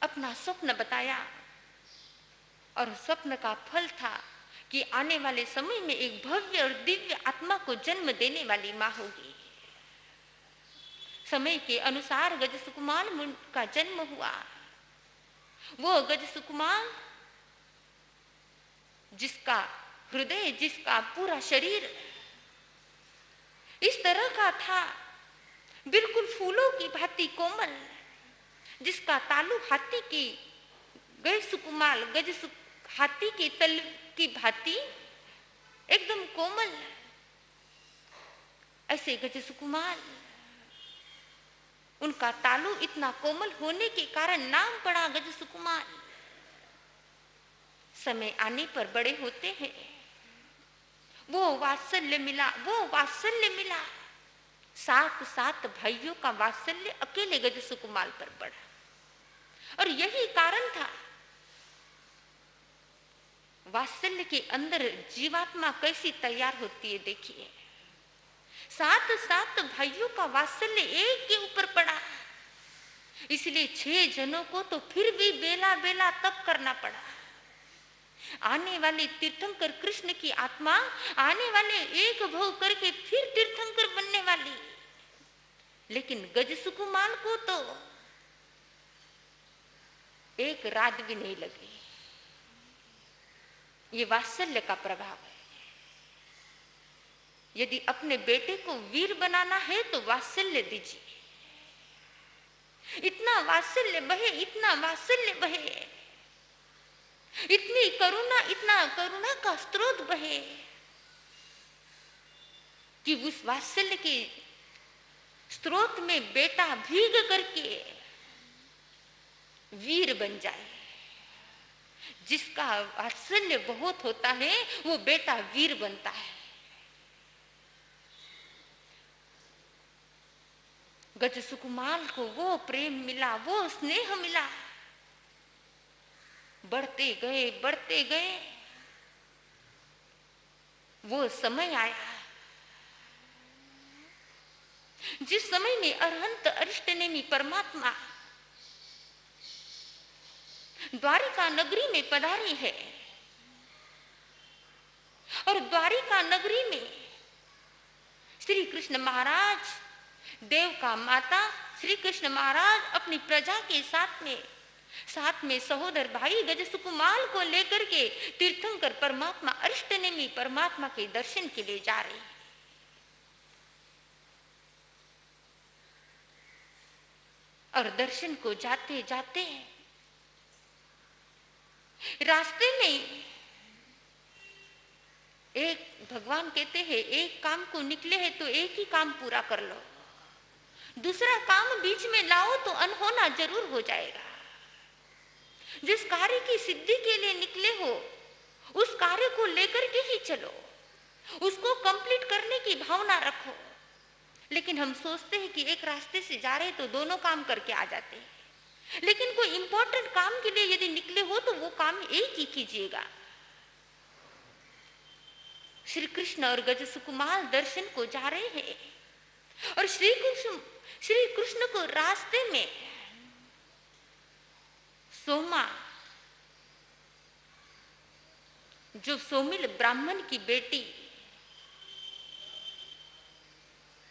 अपना स्वप्न बताया, और स्वप्न का फल था कि आने वाले समय में एक भव्य और दिव्य आत्मा को जन्म देने वाली मां होगी। समय के अनुसार गज सुकुमार का जन्म हुआ। वो गज सुकुमार जिसका हृदय, जिसका पूरा शरीर इस तरह का था, बिल्कुल फूलों की भांति कोमल, जिसका तालु हाथी की हाथी के तल की भांति एकदम कोमल। ऐसे गज सुकुमार, उनका तालु इतना कोमल होने के कारण नाम पड़ा गज सुकुमार। समय आने पर बड़े होते हैं। वो वात्सल्य मिला। सात भाइयों का वात्सल्य अकेले गज सुकुमार पर पड़ा, और यही कारण था। वात्सल्य के अंदर जीवात्मा कैसी तैयार होती है देखिए। सात भाइयों का वात्सल्य एक के ऊपर पड़ा, इसलिए 6 जनों को तो फिर भी बेला तप करना पड़ा। आने वाले तीर्थंकर कृष्ण की आत्मा आने वाले एक भव करके फिर तीर्थंकर बनने वाली, लेकिन गज सुकुमार को तो एक रात भी नहीं लगी। ये वात्सल्य का प्रभाव है। यदि अपने बेटे को वीर बनाना है तो वात्सल्य दीजिए, इतना वात्सल्य बहे, इतना वात्सल्य बहे, इतनी करुणा, इतना करुणा का स्रोत बहे कि उस वात्सल्य के स्रोत में बेटा भीग करके वीर बन जाए। जिसका वात्सल्य बहुत होता है वो बेटा वीर बनता है। गज सुकुमार को वो प्रेम मिला, वो स्नेह मिला, बढ़ते गए बढ़ते गए, वो समय आया जिस समय में अरहंत अरिष्टनेमी परमात्मा द्वारिका नगरी में पधारे है। और द्वारिका नगरी में श्री कृष्ण महाराज, देव का माता श्री कृष्ण महाराज अपनी प्रजा के साथ में सहोदर भाई गज सुकुमार को लेकर के तीर्थंकर परमात्मा अरिष्टनेमी परमात्मा के दर्शन के लिए जा रहे। और दर्शन को जाते जाते रास्ते में एक भगवान कहते हैं एक काम को निकले हैं तो एक ही काम पूरा कर लो, दूसरा काम बीच में लाओ तो अनहोना जरूर हो जाएगा। जिस कार्य की सिद्धि के लिए निकले हो उस कार्य को लेकर के ही चलो, उसको कंप्लीट करने की भावना रखो। लेकिन हम सोचते हैं कि एक रास्ते से जा रहे तो दोनों काम करके आ जाते हैं, लेकिन कोई इंपॉर्टेंट काम के लिए यदि निकले हो तो वो काम एक ही कीजिएगा। श्री कृष्ण और गज सुकुमार दर्शन को जा रहे हैं और श्री कृष्ण को रास्ते में सोमा, जो सोमिल ब्राह्मण की बेटी,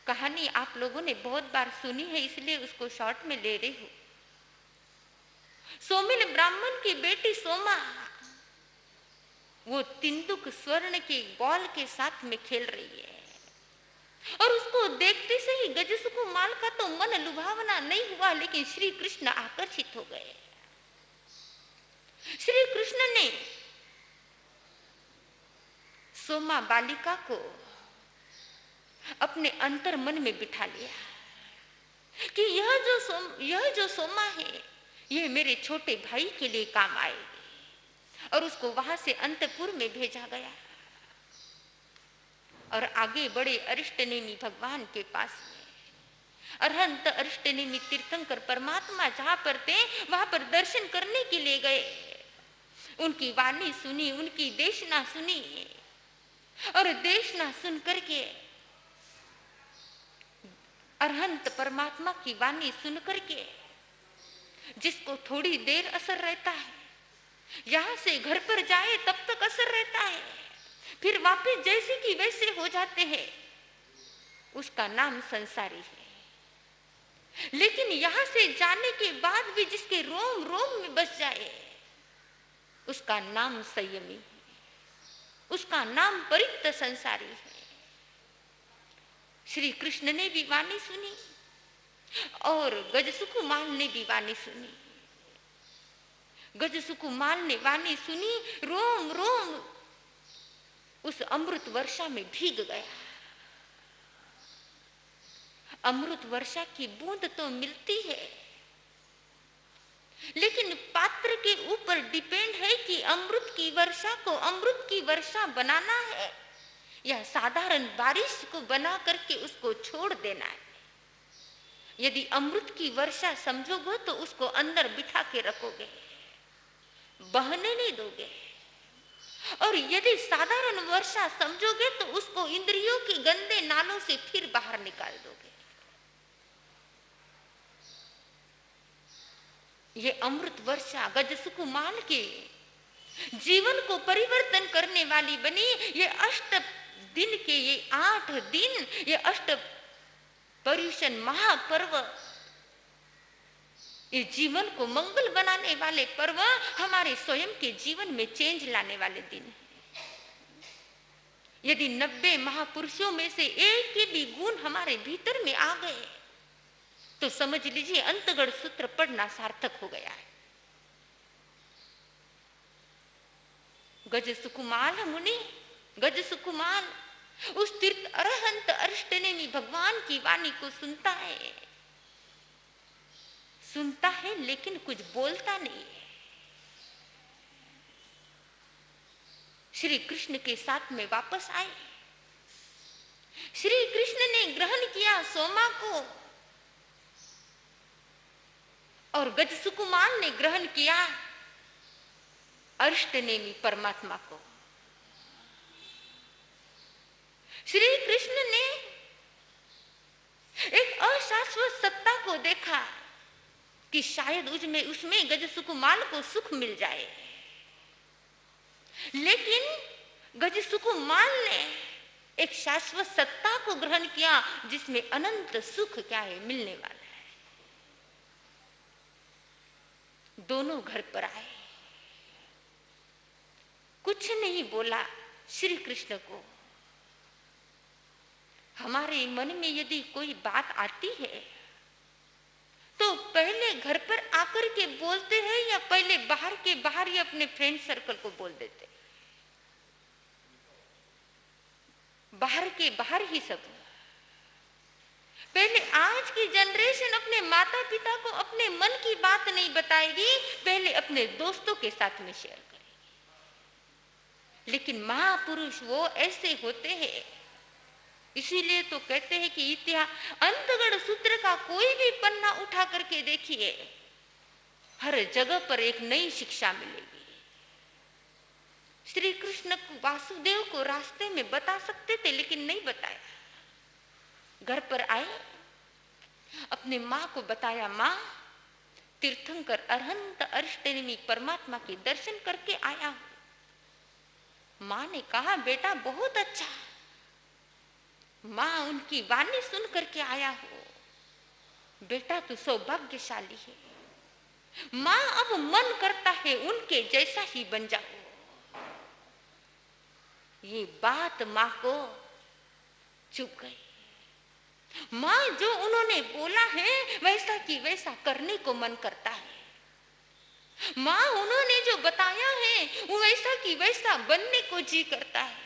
कहानी आप लोगों ने बहुत बार सुनी है इसलिए उसको शॉर्ट में ले रही हूं। सोमिल ब्राह्मण की बेटी सोमा वो तिंदुक स्वर्ण के बॉल के साथ में खेल रही है और उसको देखते से ही गज सुकुमार का तो मन लुभावना नहीं हुआ, लेकिन श्री कृष्ण आकर्षित हो गए। श्री कृष्ण ने सोमा बालिका को अपने अंतर मन में बिठा लिया कि यह जो सोमा है यह मेरे छोटे भाई के लिए काम आएगी। और उसको वहां से अंतपुर में भेजा गया और आगे बड़े अरिष्टनेमी भगवान के पास में अरहंत अरिष्टनेमी तीर्थंकर परमात्मा जहां पर थे वहां पर दर्शन करने के लिए गए। उनकी वाणी सुनी, उनकी देशना सुनी और देशना सुन करके अरहंत परमात्मा की वाणी सुन करके जिसको थोड़ी देर असर रहता है, यहां से घर पर जाए तब तक असर रहता है, फिर वापस जैसे कि वैसे हो जाते हैं, उसका नाम संसारी है। लेकिन यहां से जाने के बाद भी जिसके रोम रोम में बस जाए उसका नाम संयमी है, उसका नाम परित्त संसारी है। श्री कृष्ण ने भी वाणी सुनी और गज सुकुमार ने भी वाणी सुनी। गज सुकुमार ने वाणी सुनी, रोम रोम उस अमृत वर्षा में भीग गया। अमृत वर्षा की बूंद तो मिलती है, लेकिन पात्र के ऊपर डिपेंड है कि अमृत की वर्षा को अमृत की वर्षा बनाना है या साधारण बारिश को बना करके उसको छोड़ देना है। यदि अमृत की वर्षा समझोगे तो उसको अंदर बिठा के रखोगे, बहने नहीं दोगे, और यदि साधारण वर्षा समझोगे तो उसको इंद्रियों के गंदे नालों से फिर बाहर निकाल दोगे। ये अमृत वर्षा गज सुकुमार के जीवन को परिवर्तन करने वाली बनी। ये अष्ट दिन के ये 8 दिन, ये अष्ट पर्युषण महापर्व, ये जीवन को मंगल बनाने वाले पर्व हमारे स्वयं के जीवन में चेंज लाने वाले दिन है। यदि 90 महापुरुषों में से एक के भी गुण हमारे भीतर में आ गए तो समझ लीजिए अंतगढ़ सूत्र पढ़ना सार्थक हो गया है। गज सुकुमाल मुनि, गज सुकुमाल उस तीर्थ अरहंत अष्टनेमी भगवान की वाणी को सुनता है लेकिन कुछ बोलता नहीं है। श्री कृष्ण के साथ में वापस आए। श्री कृष्ण ने ग्रहण किया सोमा को और गज सुकुमार ने ग्रहण किया अष्टनेमी परमात्मा को। श्री कृष्ण ने एक अशाश्वत सत्ता को देखा कि शायद उसमें गज सुकुमार को सुख मिल जाए, लेकिन गज सुकुमार ने एक शाश्वत सत्ता को ग्रहण किया जिसमें अनंत सुख क्या है मिलने वाला है। दोनों घर पर आए, कुछ नहीं बोला श्री कृष्ण को। हमारे मन में यदि कोई बात आती है तो पहले घर पर आकर के बोलते हैं या पहले बाहर ही अपने फ्रेंड सर्कल को बोल देते हैं? बाहर के बाहर ही सब। पहले आज की जनरेशन अपने माता पिता को अपने मन की बात नहीं बताएगी, पहले अपने दोस्तों के साथ में शेयर करेगी। लेकिन महापुरुष वो ऐसे होते हैं, इसीलिए तो कहते हैं कि इतिहास अंतगढ़ सूत्र का कोई भी पन्ना उठा करके देखिए, हर जगह पर एक नई शिक्षा मिलेगी। श्री कृष्ण वासुदेव को रास्ते में बता सकते थे लेकिन नहीं बताया। घर पर आए, अपने माँ को बताया, माँ तीर्थंकर अरहंत अष्टनेमी परमात्मा के दर्शन करके आया हूं। माँ ने कहा बेटा बहुत अच्छा, माँ उनकी वाणी सुन करके आया हो, बेटा तू सौभाग्यशाली है। माँ अब मन करता है उनके जैसा ही बन जाओ। ये बात माँ को चुप गई। माँ जो उन्होंने बोला है वैसा की वैसा करने को मन करता है। माँ उन्होंने जो बताया है वो वैसा की वैसा बनने को जी करता है।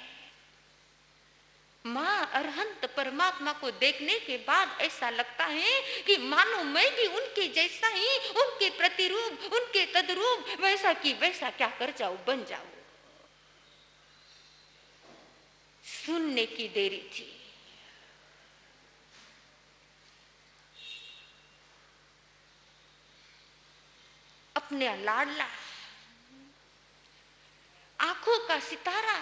माँ अरहंत परमात्मा को देखने के बाद ऐसा लगता है कि मानो मैं भी उनके जैसा ही, उनके प्रतिरूप, उनके तद्रूप वैसा की वैसा क्या कर जाऊं, बन जाऊं। सुनने की देरी थी। अपने लाडला, आंखों का सितारा,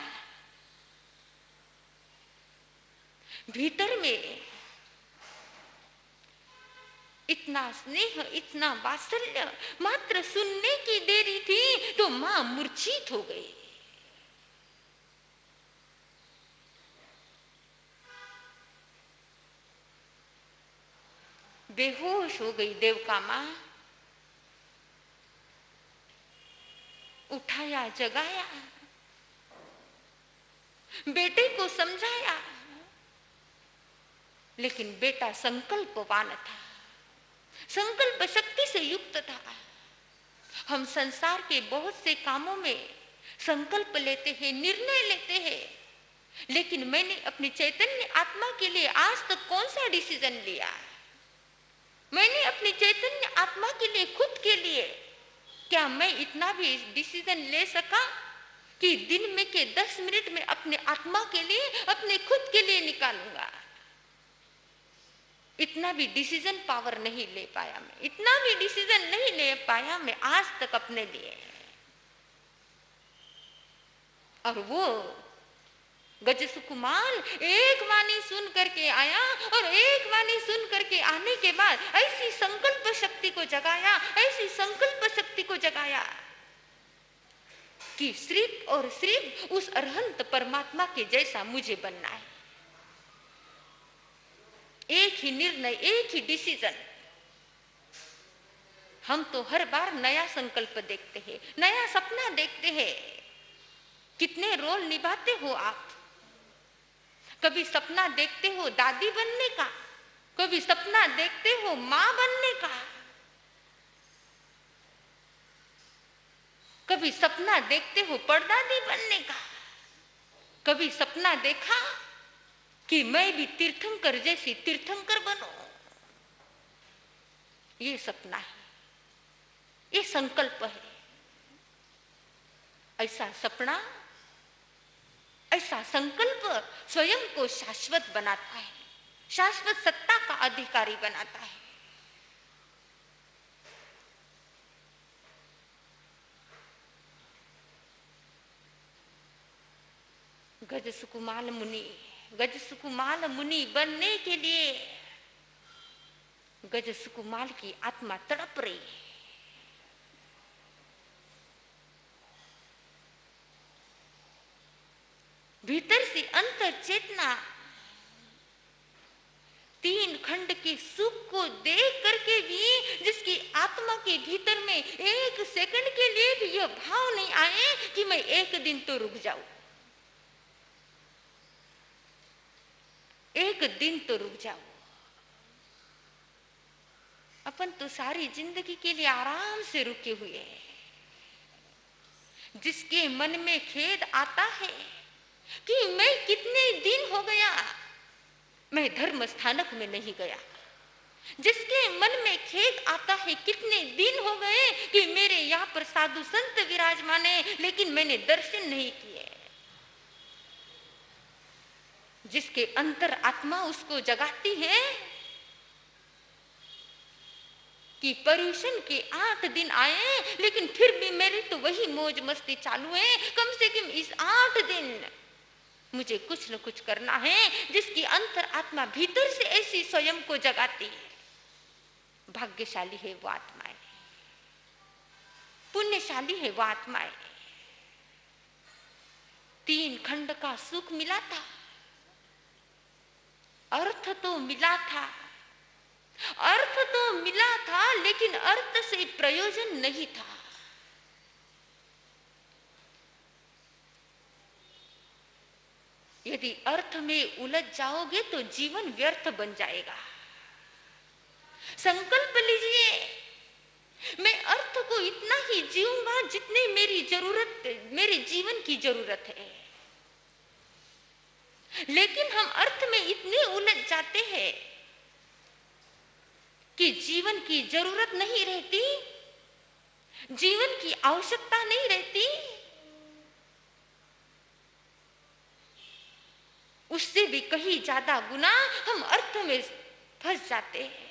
भीतर में इतना स्नेह, इतना वात्सल्य, मात्र सुनने की देरी थी तो मां मूर्छित हो गई। बेहोश हो गई देवका मां। उठाया, जगाया, बेटे को समझाया, लेकिन बेटा संकल्पवान था, संकल्प शक्ति से युक्त था। हम संसार के बहुत से कामों में संकल्प लेते हैं, निर्णय लेते हैं, लेकिन मैंने अपनी चैतन्य आत्मा के लिए आज तक कौन सा डिसीजन लिया? मैंने अपनी चैतन्य आत्मा के लिए, खुद के लिए क्या मैं इतना भी डिसीजन ले सका कि दिन में के 10 मिनट में अपने आत्मा के लिए, अपने खुद के लिए निकालूंगा? इतना भी डिसीजन पावर नहीं ले पाया मैं, इतना भी डिसीजन नहीं ले पाया मैं आज तक अपने लिए। और वो गज सुकुमार एक वाणी सुन करके आया, और एक वाणी सुन करके आने के बाद ऐसी संकल्प शक्ति को जगाया, ऐसी संकल्प शक्ति को जगाया कि सिर्फ और सिर्फ उस अरहंत परमात्मा के जैसा मुझे बनना है। एक ही निर्णय, एक ही डिसीजन। हम तो हर बार नया संकल्प देखते हैं, नया सपना देखते हैं। कितने रोल निभाते हो आप? कभी सपना देखते हो दादी बनने का, कभी सपना देखते हो माँ बनने का, कभी सपना देखते हो परदादी बनने का, कभी सपना देखा कि मैं भी तीर्थंकर जैसी तीर्थंकर बनूं। ये सपना है, ये संकल्प है। ऐसा सपना, ऐसा संकल्प स्वयं को शाश्वत बनाता है, शाश्वत सत्ता का अधिकारी बनाता है। गज सुकुमाल मुनि, गज सुकुमाल मुनि बनने के लिए गज सुकुमाल की आत्मा तड़प रही है। भीतर से अंतर चेतना तीन खंड के सुख को देख करके भी, जिसकी आत्मा के भीतर में एक सेकंड के लिए भी यह भाव नहीं आए कि मैं एक दिन तो रुक जाऊं, एक दिन तो रुक जाऊं। अपन तो सारी जिंदगी के लिए आराम से रुके हुए हैं। जिसके मन में खेद आता है कि मैं कितने दिन हो गया मैं धर्म स्थानक में नहीं गया, जिसके मन में खेद आता है कितने दिन हो गए कि मेरे यहाँ पर साधु संत विराजमान है लेकिन मैंने दर्शन नहीं किए, जिसके अंतर आत्मा उसको जगाती है कि पर्यूषण के 8 दिन आए लेकिन फिर भी मेरी तो वही मौज मस्ती चालू है, कम से कम इस 8 दिन मुझे कुछ न कुछ करना है। जिसकी अंतर आत्मा भीतर से ऐसी स्वयं को जगाती है, भाग्यशाली है वो आत्माएं, पुण्यशाली है वो आत्माएं। 3 खंड का सुख मिला था, अर्थ तो मिला था, अर्थ तो मिला था लेकिन अर्थ से प्रयोजन नहीं था। यदि अर्थ में उलझ जाओगे तो जीवन व्यर्थ बन जाएगा। संकल्प लीजिए, मैं अर्थ को इतना ही जीऊंगा जितने मेरी जरूरत, मेरे जीवन की जरूरत है। लेकिन हम अर्थ में इतने उलझ जाते हैं कि जीवन की जरूरत नहीं रहती, जीवन की आवश्यकता नहीं रहती, उससे भी कहीं ज्यादा गुना हम अर्थ में फंस जाते हैं।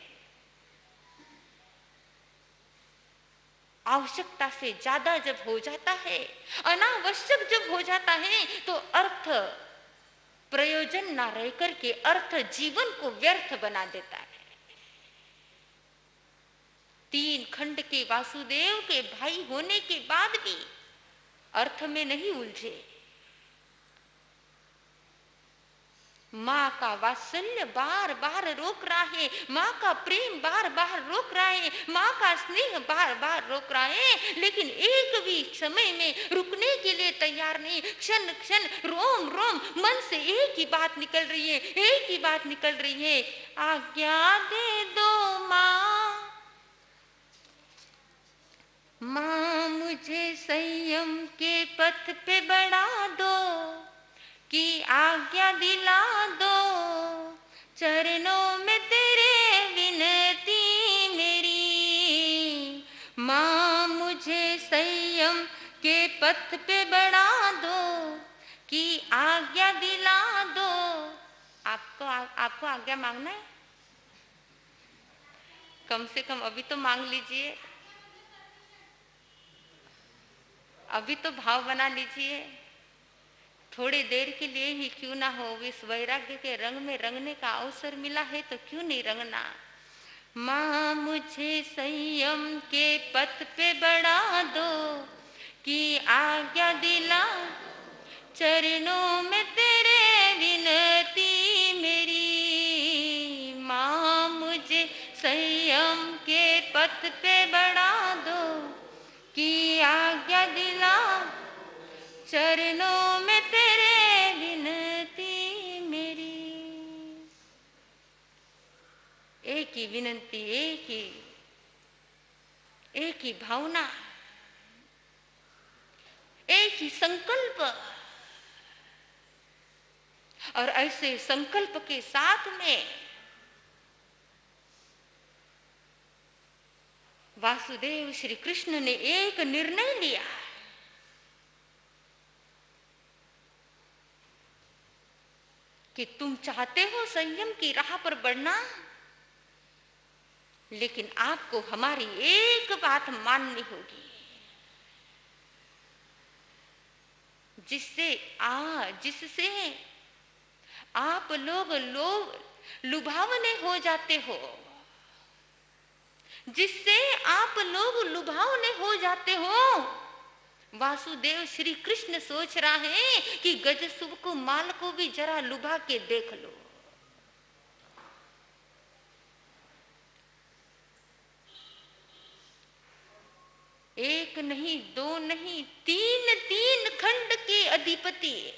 आवश्यकता से ज्यादा जब हो जाता है, अनावश्यक जब हो जाता है तो अर्थ प्रयोजन ना रह करके अर्थ जीवन को व्यर्थ बना देता है। 3 खंड के वासुदेव के भाई होने के बाद भी अर्थ में नहीं उलझे। माँ का वात्सल्य बार बार रोक रहा है, माँ का प्रेम बार बार रोक रहा है, माँ का स्नेह बार बार रोक रहा है, लेकिन एक भी समय में रुकने के लिए तैयार नहीं। क्षण क्षण रोम रोम मन से एक ही बात निकल रही है, एक ही बात निकल रही है, आज्ञा दे दो माँ, माँ मुझे संयम के पथ पे बढ़ा दो, कि आज्ञा दिला दो, चरणों में तेरे विनती मेरी, माँ मुझे संयम के पथ पे बढ़ा दो, कि आज्ञा दिला दो। आपको आज्ञा मांगना है, कम से कम अभी तो मांग लीजिए, अभी तो भाव बना लीजिए। थोड़ी देर के लिए ही क्यों ना हो, इस वैराग्य के रंग में रंगने का अवसर मिला है तो क्यों नहीं रंगना। माँ मुझे संयम के पथ पे बढ़ा दो, कि आज्ञा दिला, चरणों में तेरे विनती मेरी, माँ मुझे संयम के पथ पे बढ़ा दो, कि आज्ञा दिला, चरणों में तेरे विनती मेरी। ही विनंती, एक ही भावना, एक ही संकल्प। और ऐसे संकल्प के साथ में वासुदेव श्री कृष्ण ने एक निर्णय लिया कि तुम चाहते हो संयम की राह पर बढ़ना, लेकिन आपको हमारी एक बात माननी होगी, जिससे आप लोग लुभावने हो जाते हो, जिससे आप लोग लुभावने हो जाते हो। वासुदेव श्री कृष्ण सोच रहा है कि गजसुकुमाल को भी जरा लुभा के देख लो। एक नहीं, दो नहीं, तीन खंड के अधिपति,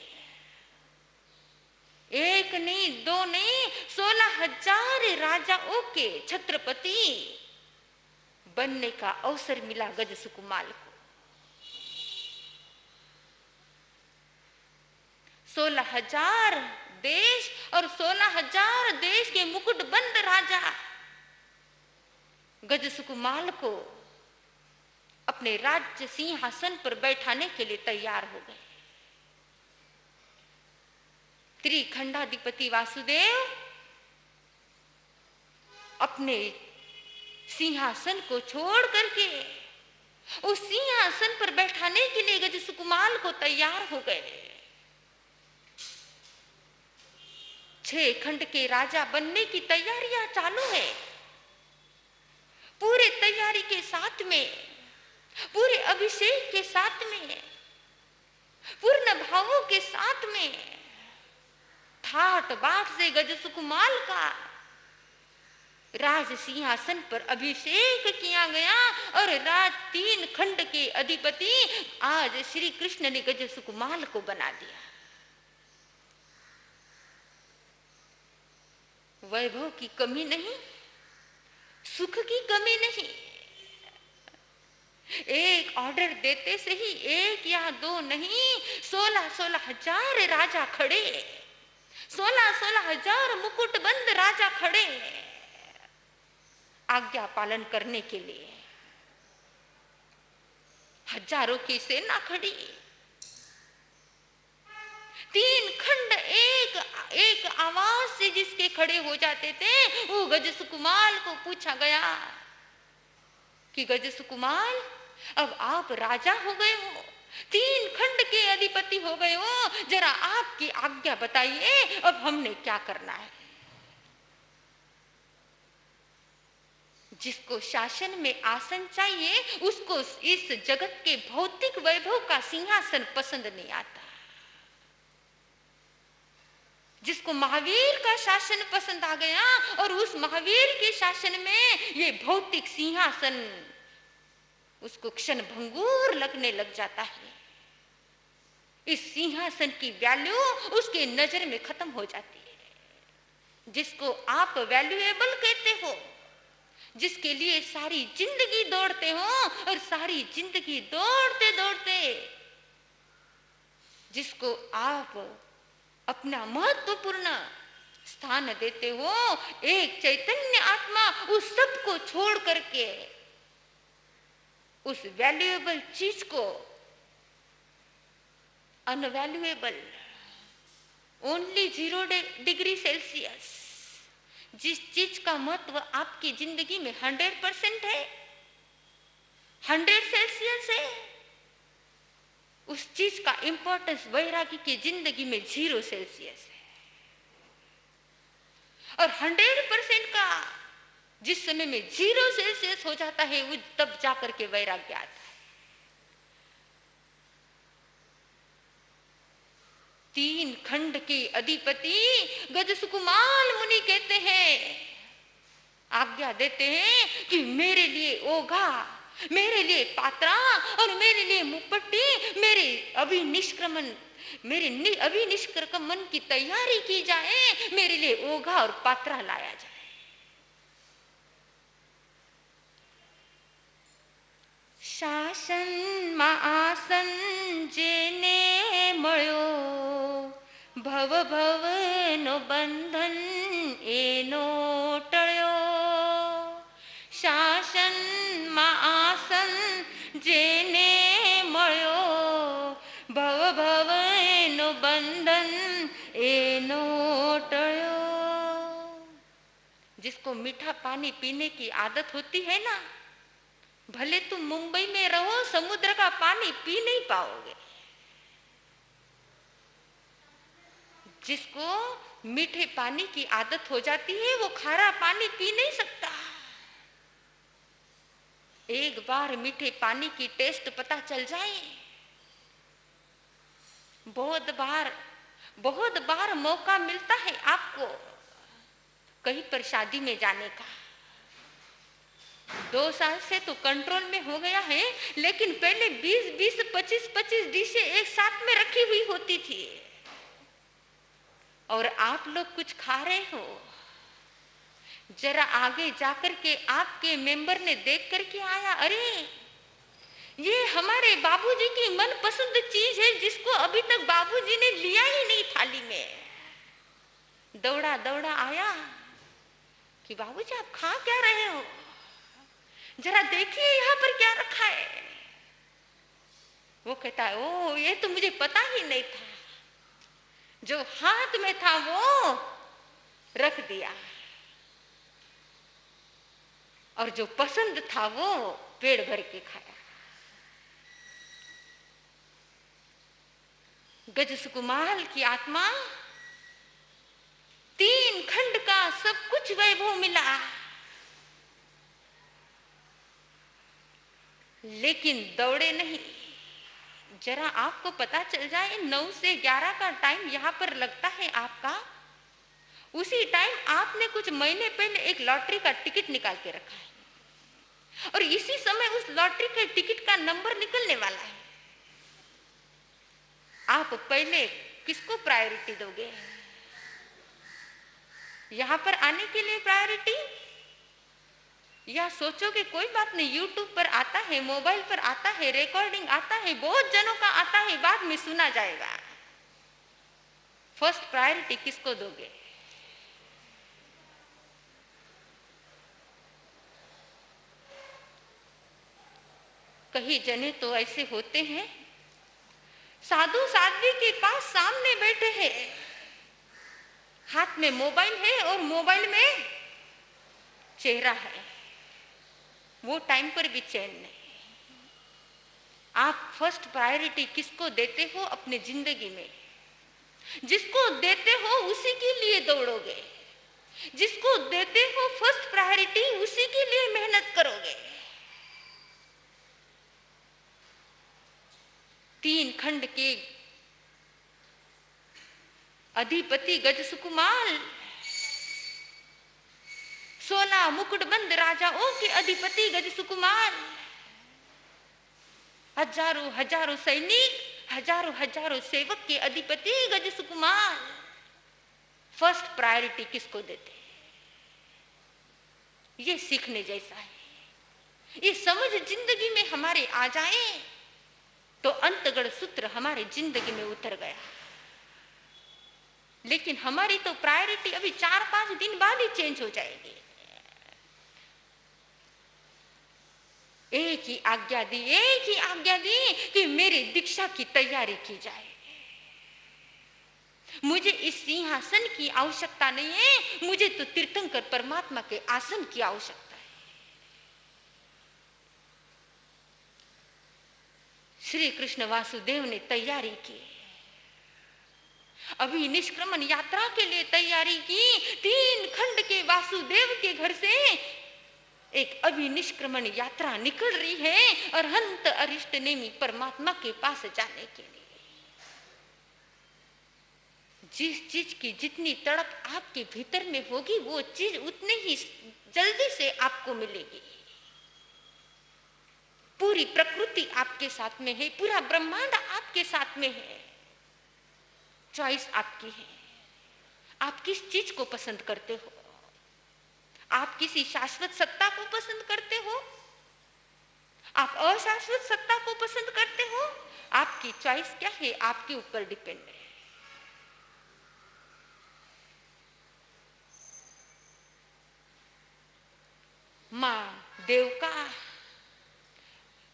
एक नहीं, दो नहीं, 16,000 राजाओं के छत्रपति बनने का अवसर मिला गजसुकुमाल को। 16,000 देश और 16,000 देश के मुकुटबंद राजा गजसुकुमाल को अपने राज्य सिंहासन पर बैठाने के लिए तैयार हो गए। त्रिखंडाधिपति वासुदेव अपने सिंहासन को छोड़ करके उस सिंहासन पर बैठाने के लिए गजसुकुमाल को तैयार हो गए। 6 खंड के राजा बनने की तैयारियां चालू है। पूरे तैयारी के साथ में, पूरे अभिषेक के साथ में, पूर्ण भावों के साथ में ठाट बाट से गजसुकुमाल का राज सिंहासन पर अभिषेक किया गया और राज 3 खंड के अधिपति आज श्री कृष्ण ने गजसुकुमाल को बना दिया। वैभव की कमी नहीं, सुख की कमी नहीं। एक ऑर्डर देते से ही 1 या 2 नहीं, 16,000 राजा खड़े, 16,000 मुकुटबंद राजा खड़े आज्ञा पालन करने के लिए। हजारों की सेना खड़ी। 3 खंड एक आवाज से जिसके खड़े हो जाते थे, वो गजसुकुमाल को पूछा गया कि गजसुकुमाल, अब आप राजा हो गए हो, 3 खंड के अधिपति हो गए हो, जरा आपकी आज्ञा बताइए, अब हमने क्या करना है। जिसको शासन में आसन चाहिए, उसको इस जगत के भौतिक वैभव का सिंहासन पसंद नहीं आता। जिसको महावीर का शासन पसंद आ गया और उस महावीर के शासन में ये भौतिक सिंहासन उसको क्षण भंगुर लगने लग जाता है। इस सिंहासन की वैल्यू उसके नजर में खत्म हो जाती है। जिसको आप वैल्यूएबल कहते हो, जिसके लिए सारी जिंदगी दौड़ते हो और सारी जिंदगी दौड़ते दौड़ते जिसको आप अपना महत्वपूर्ण स्थान देते हो, एक चैतन्य आत्मा उस सब को छोड़ करके उस वैल्यूएबल चीज को अनवैल्यूएबल, ओनली 0 डिग्री सेल्सियस, जिस चीज का महत्व आपकी जिंदगी में 100% है, 100 सेल्सियस है, उस चीज का इंपॉर्टेंस वैरागी की जिंदगी में 0 सेल्सियस है। और 100% का जिस समय में 0 सेल्सियस हो जाता है, वो तब जाकर के वैराग्य आता है। 3 खंड के अधिपति गजसुकुमाल मुनि कहते हैं, आज्ञा देते हैं कि मेरे लिए ओघा, मेरे लिए पात्रा और मेरे लिए मुपट्टी, मेरे अभिनिष्क्रमण की तैयारी की जाए, मेरे लिए ओघा और पात्रा लाया जाए। શાસન જેને મળ્યો ભવ ભવનો બંધન એનો ટળ્યો શાસનમાં આસન જેને મળ્યો ભવ ભવનો બંધન એનો ટળ્યો। जिसको मीठा पानी पीने की आदत होती है ना, भले तुम मुंबई में रहो समुद्र का पानी पी नहीं पाओगे। जिसको मीठे पानी की आदत हो जाती है वो खारा पानी पी नहीं सकता। एक बार मीठे पानी की टेस्ट पता चल जाए, बहुत बार मौका मिलता है आपको कहीं पर शादी में जाने का। 2 साल से तो कंट्रोल में हो गया है, लेकिन पहले 20-20, 25-25 डिशें एक साथ में रखी हुई होती थी और आप लोग कुछ खा रहे हो। जरा आगे जाकर के आपके मेंबर ने देख करके आया, अरे ये हमारे बाबूजी की मनपसंद चीज है जिसको अभी तक बाबूजी ने लिया ही नहीं थाली में। दौड़ा दौड़ा आया कि बाबूजी आप खा क्या रहे हो, जरा देखिए यहाँ पर क्या रखा है। वो कहता है ओ ये तो मुझे पता ही नहीं था, जो हाथ में था वो रख दिया और जो पसंद था वो पेट भर के खाया। गज सुकुमार की आत्मा 3 खंड का सब कुछ वैभव मिला, लेकिन दौड़े नहीं। जरा आपको पता चल जाए 9 से 11 का टाइम यहाँ पर लगता है आपका, उसी टाइम आपने कुछ महीने पहले एक लॉटरी का टिकट निकाल के रखा है और इसी समय उस लॉटरी के टिकट का नंबर निकलने वाला है। आप पहले किसको प्रायोरिटी दोगे? यहां पर आने के लिए प्रायोरिटी, या सोचोगे कोई बात नहीं, यूट्यूब पर आता है, मोबाइल पर आता है, रिकॉर्डिंग आता है, बहुत जनों का आता है, बाद में सुना जाएगा। फर्स्ट प्रायोरिटी किसको दोगे? कई जने तो ऐसे होते हैं, साधु साध्वी के पास सामने बैठे हैं, हाथ में मोबाइल है और मोबाइल में चेहरा है, वो टाइम पर भी चैन नहीं। आप फर्स्ट प्रायोरिटी किसको देते हो अपने जिंदगी में? जिसको देते हो उसी के लिए दौड़ोगे, जिसको देते हो फर्स्ट प्रायोरिटी उसी के लिए मेहनत करोगे। 3 खंड के अधिपति गज सुकुमार, 16 मुकुटबंद राजाओं के अधिपति गज सुकुमार, हजारों सैनिक, हजारों सेवक के अधिपति गज सुकुमार। फर्स्ट प्रायोरिटी किसको देते? ये सीखने जैसा है। ये समझ जिंदगी में हमारे आ जाए तो अंतगढ़ सूत्र हमारे जिंदगी में उतर गया। लेकिन हमारी तो प्रायोरिटी अभी 4-5 दिन बाद ही चेंज हो जाएगी। एक ही आज्ञा दी कि मेरी दीक्षा की तैयारी की जाए। मुझे इस सिंहासन की आवश्यकता नहीं है, मुझे तो तीर्थंकर परमात्मा के आसन की आवश्यकता है। श्री कृष्ण वासुदेव ने तैयारी की, अभी निष्क्रमण यात्रा के लिए तैयारी की। 3 खंड के वासुदेव के घर से एक अभिनिष्क्रमण यात्रा निकल रही है और हंत अरिष्ट नेमी परमात्मा के पास जाने के लिए। जिस चीज की जितनी तड़प आपके भीतर में होगी वो चीज उतनी ही जल्दी से आपको मिलेगी। पूरी प्रकृति आपके साथ में है, पूरा ब्रह्मांड आपके साथ में है। चॉइस आपकी है, आप किस चीज को पसंद करते हो? आप किसी शाश्वत सत्ता को पसंद करते हो? आप अशाश्वत सत्ता को पसंद करते हो, आपकी चॉइस क्या है, आपके ऊपर डिपेंड है। माँ देवका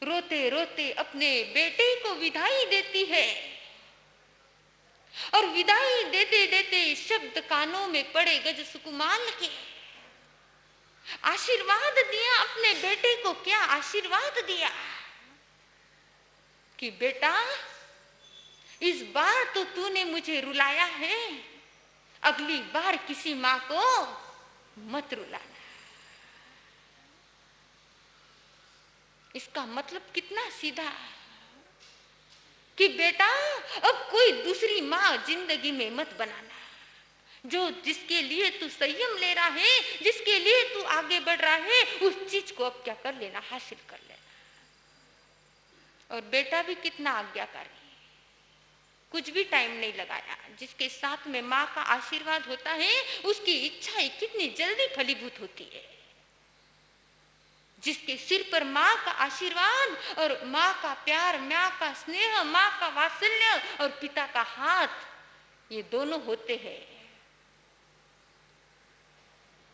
रोते रोते अपने बेटे को विदाई देती है और विदाई देते देते शब्द कानों में पड़े गज सुकुमार के। आशीर्वाद दिया अपने बेटे को, क्या आशीर्वाद दिया कि बेटा इस बार तो तूने मुझे रुलाया है, अगली बार किसी माँ को मत रुलाना। इसका मतलब कितना सीधा कि बेटा अब कोई दूसरी माँ जिंदगी में मत बनाना। जो जिसके लिए तू संयम ले रहा है, जिसके लिए तू आगे बढ़ रहा है, उस चीज को अब क्या कर लेना, हासिल कर लेना। और बेटा भी कितना आज्ञाकारी, कुछ भी टाइम नहीं लगाया। जिसके साथ में माँ का आशीर्वाद होता है उसकी इच्छाएं कितनी जल्दी फलीभूत होती है। जिसके सिर पर माँ का आशीर्वाद और माँ का प्यार, माँ का स्नेह, माँ का वात्सल्य और पिता का हाथ, ये दोनों होते हैं,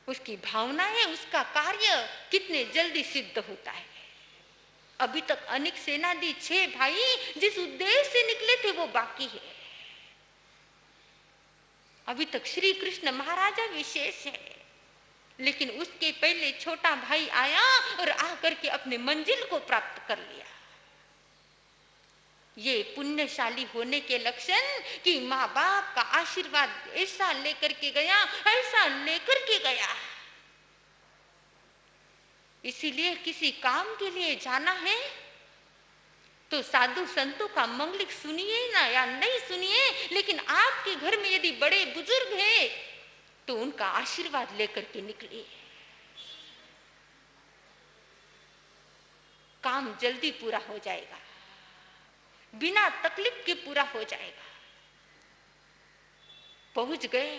उसकी भावनाएं, उसका कार्य कितने जल्दी सिद्ध होता है। अभी तक अनेक सेनानी 6 भाई जिस उद्देश्य से निकले थे वो बाकी है। अभी तक श्री कृष्ण महाराजा विशेष है, लेकिन उसके पहले छोटा भाई आया और आकर के अपने मंजिल को प्राप्त कर लिया। ये पुण्यशाली होने के लक्षण कि माँ बाप का आशीर्वाद ऐसा लेकर के गया, ऐसा लेकर के गया। इसीलिए किसी काम के लिए जाना है तो साधु संतों का मंगलिक सुनिए ना या नहीं सुनिए, लेकिन आपके घर में यदि बड़े बुजुर्ग हैं तो उनका आशीर्वाद लेकर के निकलिए। काम जल्दी पूरा हो जाएगा, बिना तकलीफ के पूरा हो जाएगा। पहुंच गए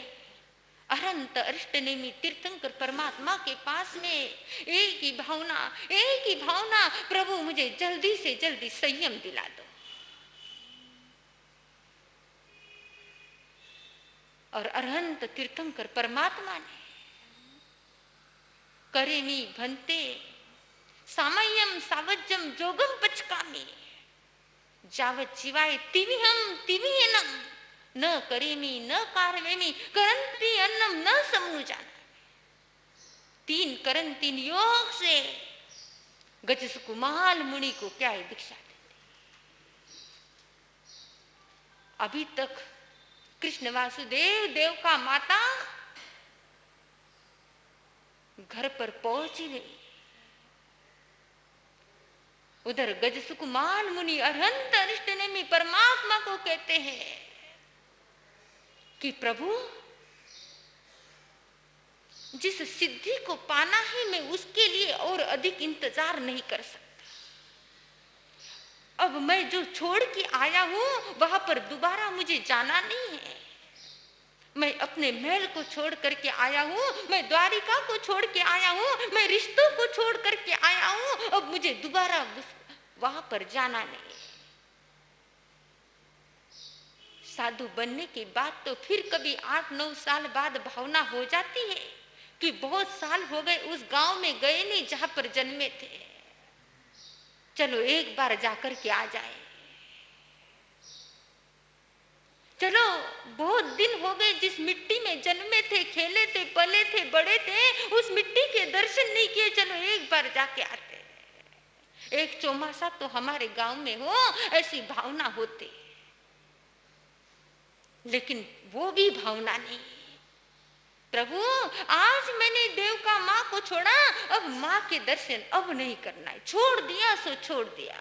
अनंत अष्टनेमी तीर्थंकर परमात्मा के पास में। एक ही भावना, प्रभु मुझे जल्दी से जल्दी संयम दिला दो। और अनंत तीर्थंकर परमात्मा ने करेमी भन्ते सामय्यम सावज्यम जोगम पचकामी जावत जीवाय तिविहनम न करेमी न कारवेमी करंती अन्नम न समनुजाना। 3 करण 3 योग से गज सुकुमार मुनि को क्या है दीक्षा देते। अभी तक कृष्ण वासुदेव देव का माता घर पर पहुंच ही नहीं। उधर गज सुकुमार मुनि अरहंत अरिष्टनेमी परमात्मा को कहते हैं कि प्रभु जिस सिद्धि को पाना है मैं उसके लिए और अधिक इंतजार नहीं कर सकता। अब मैं जो छोड़ के आया हूं वहां पर दोबारा मुझे जाना नहीं है। मैं अपने महल को छोड़ करके आया हूं, मैं द्वारिका को छोड़ के आया हूं, मैं रिश्तों को छोड़ करके आया हूं। अब मुझे दोबारा वहां पर जाना नहीं। साधु बनने के बाद तो फिर कभी 8-9 साल बाद भावना हो जाती है कि बहुत साल हो गए उस गांव में गए नहीं जहां पर जन्मे थे, चलो एक बार जाकर के आ जाए। चलो बहुत दिन हो गए जिस मिट्टी में जन्मे थे, खेले थे, पले थे, बड़े थे, उस मिट्टी के दर्शन नहीं किए, चलो एक बार जाके आते। एक चौमासा तो हमारे गांव में हो, ऐसी भावना होती। लेकिन वो भी भावना नहीं। प्रभु आज मैंने देव का माँ को छोड़ा, अब माँ के दर्शन अब नहीं करना है। छोड़ दिया सो छोड़ दिया।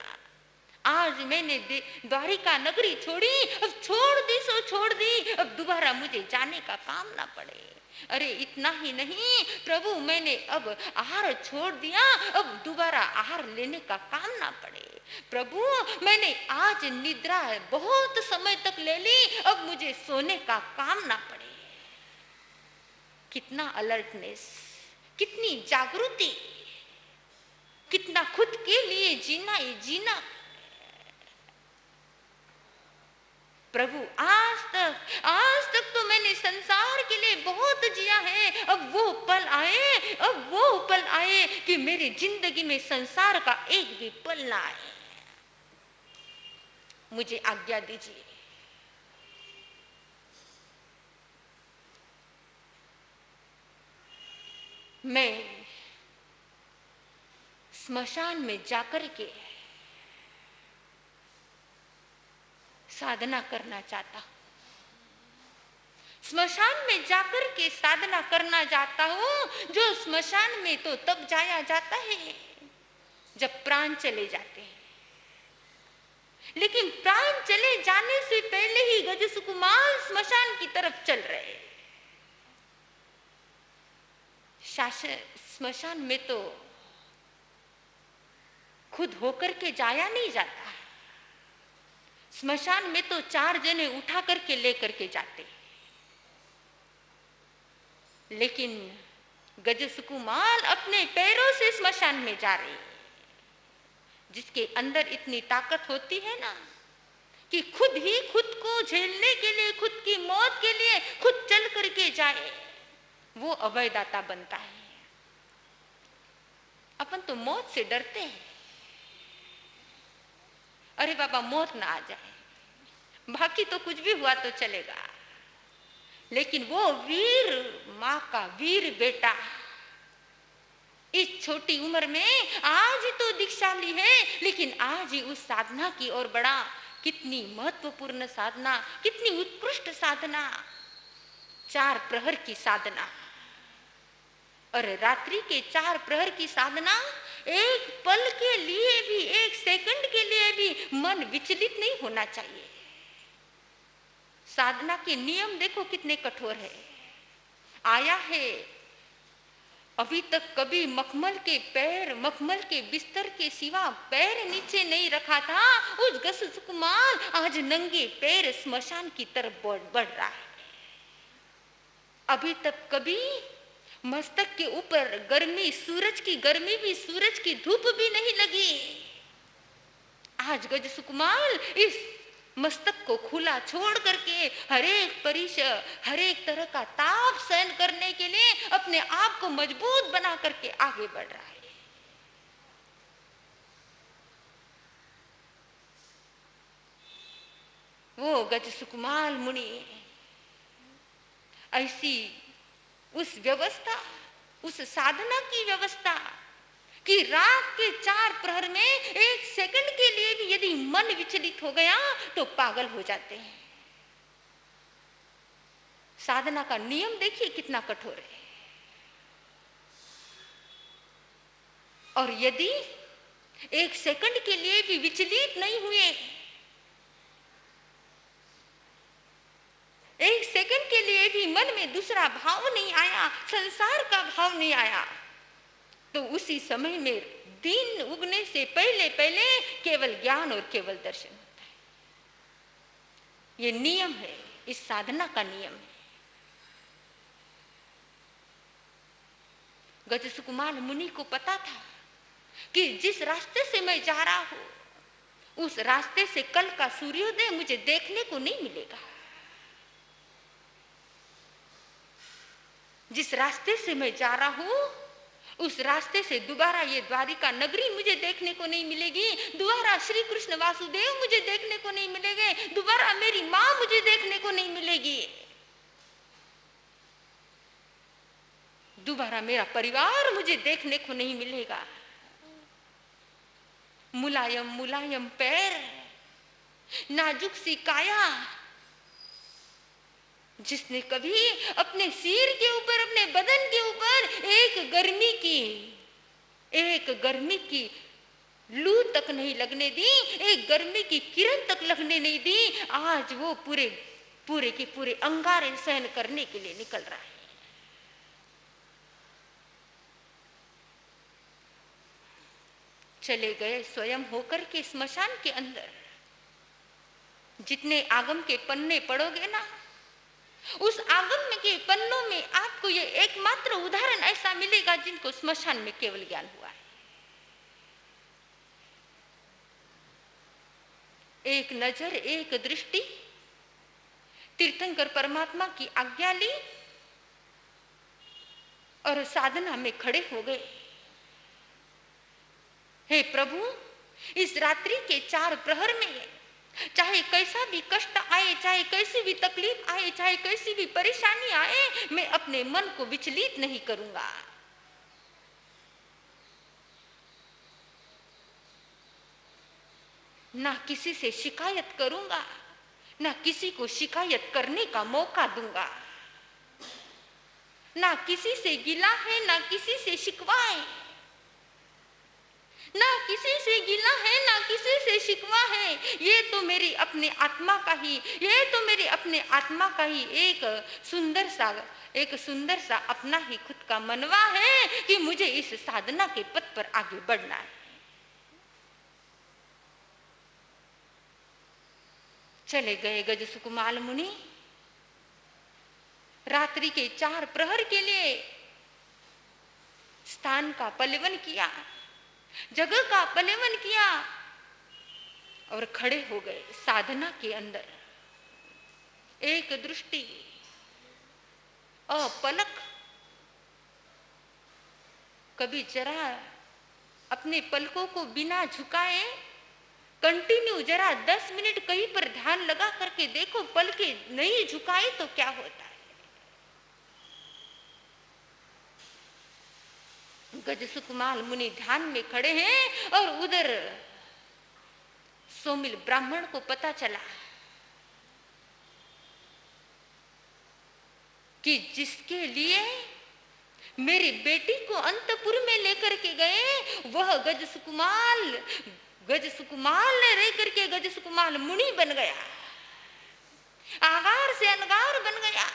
आज मैंने द्वारिका नगरी छोड़ी, अब छोड़ दी सो छोड़ दी, अब दोबारा मुझे जाने का काम ना पड़े। अरे इतना ही नहीं प्रभु, मैंने अब आहार छोड़ दिया, अब दोबारा आहार लेने का काम ना पड़े। प्रभु मैंने आज निद्रा बहुत समय तक ले ली, अब मुझे सोने का काम ना पड़े। कितना अलर्टनेस, कितनी जागृति, कितना खुद के लिए जीना ये जीना। प्रभु आज तक तो मैंने संसार के लिए बहुत जिया है, अब वो पल आए कि मेरी जिंदगी में संसार का एक भी पल ना आए। मुझे आज्ञा दीजिए। मैं स्मशान में जाकर के साधना करना चाहता हूं। स्मशान में जाकर के साधना करना चाहता हूं। जो स्मशान में तो तब जाया जाता है जब प्राण चले जाते हैं, लेकिन प्राण चले जाने से पहले ही गज सुकुमार स्मशान की तरफ चल रहे। स्मशान में तो खुद होकर के जाया नहीं जाता। स्मशान में तो 4 जने उठा करके लेकर के जाते। लेकिन गज सुकुमार अपने पैरों से स्मशान में जा रहे, जिसके अंदर इतनी ताकत होती है ना कि खुद ही खुद को झेलने के लिए, खुद की मौत के लिए खुद चल करके जाए, वो अभयदाता बनता है। अपन तो मौत से डरते हैं। अरे बाबा मौत ना आ जाए, बाकी तो कुछ भी हुआ तो चलेगा। लेकिन वो वीर माँ का वीर बेटा इस छोटी उम्र में आज ही तो दीक्षाली है, लेकिन आज ही उस साधना की ओर बढ़ा। कितनी महत्वपूर्ण साधना, कितनी उत्कृष्ट साधना, 4 प्रहर की साधना। और रात्रि के 4 प्रहर की साधना, एक पल के लिए भी, एक सेकंड के लिए भी मन विचलित नहीं होना चाहिए। साधना के नियम देखो कितने कठोर है। आया है अभी तक कभी मखमल के बिस्तर के सिवा पैर नीचे नहीं रखा था, उस गज सुकुमार आज नंगे पैर स्मशान की तरफ बढ़ रहा है। अभी तक कभी मस्तक के ऊपर गर्मी, सूरज की गर्मी भी, सूरज की धूप भी नहीं लगी। आज गज सुकुमार इस मस्तक को खुला छोड़ करके हर एक तरह का ताप सहन करने के लिए अपने आप को मजबूत बना करके आगे बढ़ रहा है। वो गज सुकुमार मुनि ऐसी उस व्यवस्था, उस साधना की व्यवस्था कि रात के 4 प्रहर में एक सेकंड के लिए भी यदि मन विचलित हो गया तो पागल हो जाते हैं। साधना का नियम देखिए कितना कठोर है। और यदि एक सेकंड के लिए भी विचलित नहीं हुए, एक सेकंड के लिए भी मन में दूसरा भाव नहीं आया, संसार का भाव नहीं आया, तो उसी समय में दिन उगने से पहले पहले केवल ज्ञान और केवल दर्शन होता है। ये नियम है, इस साधना का नियम है। गज सुकुमार मुनि को पता था कि जिस रास्ते से मैं जा रहा हूं, उस रास्ते से कल का सूर्योदय मुझे देखने को नहीं मिलेगा। जिस रास्ते से मैं जा रहा हूं, उस रास्ते से दोबारा ये द्वारिका नगरी मुझे देखने को नहीं मिलेगी, दोबारा श्री कृष्ण वासुदेव मुझे देखने को नहीं मिलेंगे, दोबारा मेरी माँ मुझे देखने को नहीं मिलेगी, दोबारा मेरा परिवार मुझे देखने को नहीं मिलेगा। मुलायम मुलायम पैर, नाजुक सी काया, जिसने कभी अपने सिर के ऊपर, अपने बदन के ऊपर एक गर्मी की लू तक नहीं लगने दी, एक गर्मी की किरण तक लगने नहीं दी, आज वो पूरे के पूरे अंगारे सहन करने के लिए निकल रहा है। चले गए स्वयं होकर के स्मशान के अंदर। जितने आगम के पन्ने पढ़ोगे ना, उस आगम के पन्नों में आपको ये एकमात्र उदाहरण ऐसा मिलेगा जिनको स्मशान में केवल ज्ञान हुआ है। एक नजर, एक दृष्टि, तीर्थंकर परमात्मा की आज्ञा ली और साधना में खड़े हो गए। हे प्रभु, इस रात्रि के 4 प्रहर में चाहे कैसा भी कष्ट आए, चाहे कैसी भी तकलीफ आए, चाहे कैसी भी परेशानी आए, मैं अपने मन को विचलित नहीं करूंगा। ना किसी से शिकायत करूंगा, ना किसी को शिकायत करने का मौका दूंगा। ना किसी से गिला है, ना किसी से शिकवा है, ना किसी से गिला है, ना किसी से शिकवा है। ये तो मेरी अपने आत्मा का ही, ये तो मेरे अपने आत्मा का ही एक सुंदर सा अपना ही खुद का मनवा है कि मुझे इस साधना के पथ पर आगे बढ़ना है। चले गए गज सुकुमाल मुनि। रात्रि के 4 प्रहर के लिए स्थान का पलेवन किया, जगह का पलेवन किया और खड़े हो गए साधना के अंदर। एक दृष्टि, अपलक, कभी जरा अपने पलकों को बिना झुकाए कंटिन्यू जरा 10 मिनट कहीं पर ध्यान लगा करके देखो, पलके नहीं झुकाए तो क्या होता है। गज सुकुमाल मुनि ध्यान में खड़े हैं और उधर सोमिल ब्राह्मण को पता चला कि जिसके लिए मेरी बेटी को अंतपुर में लेकर के गए वह गज सुकुमाल रह करके गज सुकुमाल मुनि बन गया, आगार से अनगार बन गया।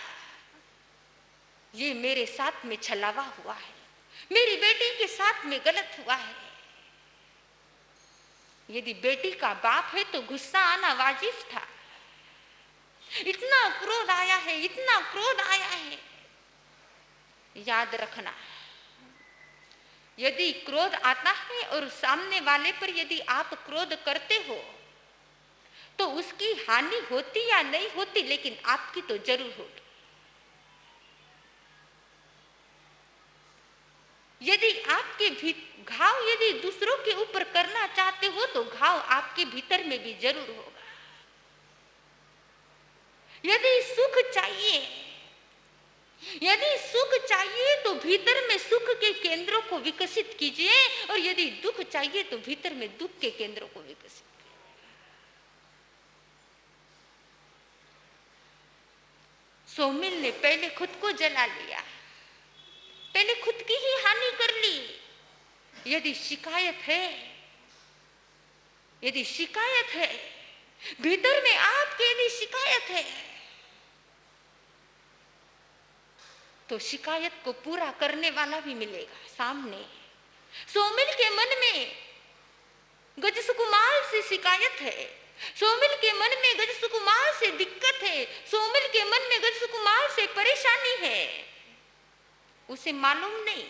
ये मेरे साथ में छलावा हुआ है, मेरी बेटी के साथ में गलत हुआ है। यदि बेटी का बाप है तो गुस्सा आना वाजिब था। इतना क्रोध आया है, इतना क्रोध आया है। याद रखना, यदि क्रोध आता है और सामने वाले पर यदि आप क्रोध करते हो तो उसकी हानि होती या नहीं होती, लेकिन आपकी तो जरूर होगी। यदि आपके घाव यदि दूसरों के ऊपर करना चाहते हो तो घाव आपके भीतर में भी जरूर होगा। यदि सुख चाहिए तो भीतर में सुख के केंद्रों को विकसित कीजिए, और यदि दुख चाहिए तो भीतर में दुख के केंद्रों को विकसित कीजिए। सोमिल ने पहले खुद को जला लिया, पहले खुद की ही हानि कर ली। यदि शिकायत है भीतर में आपके, यदि शिकायत है तो शिकायत को पूरा करने वाला भी मिलेगा सामने। सोमिल के मन में गज सुकुमाल से शिकायत है, सोमिल के मन में गज सुकुमाल से दिक्कत है, सोमिल के मन में गज सुकुमाल से परेशानी है। उसे मालूम नहीं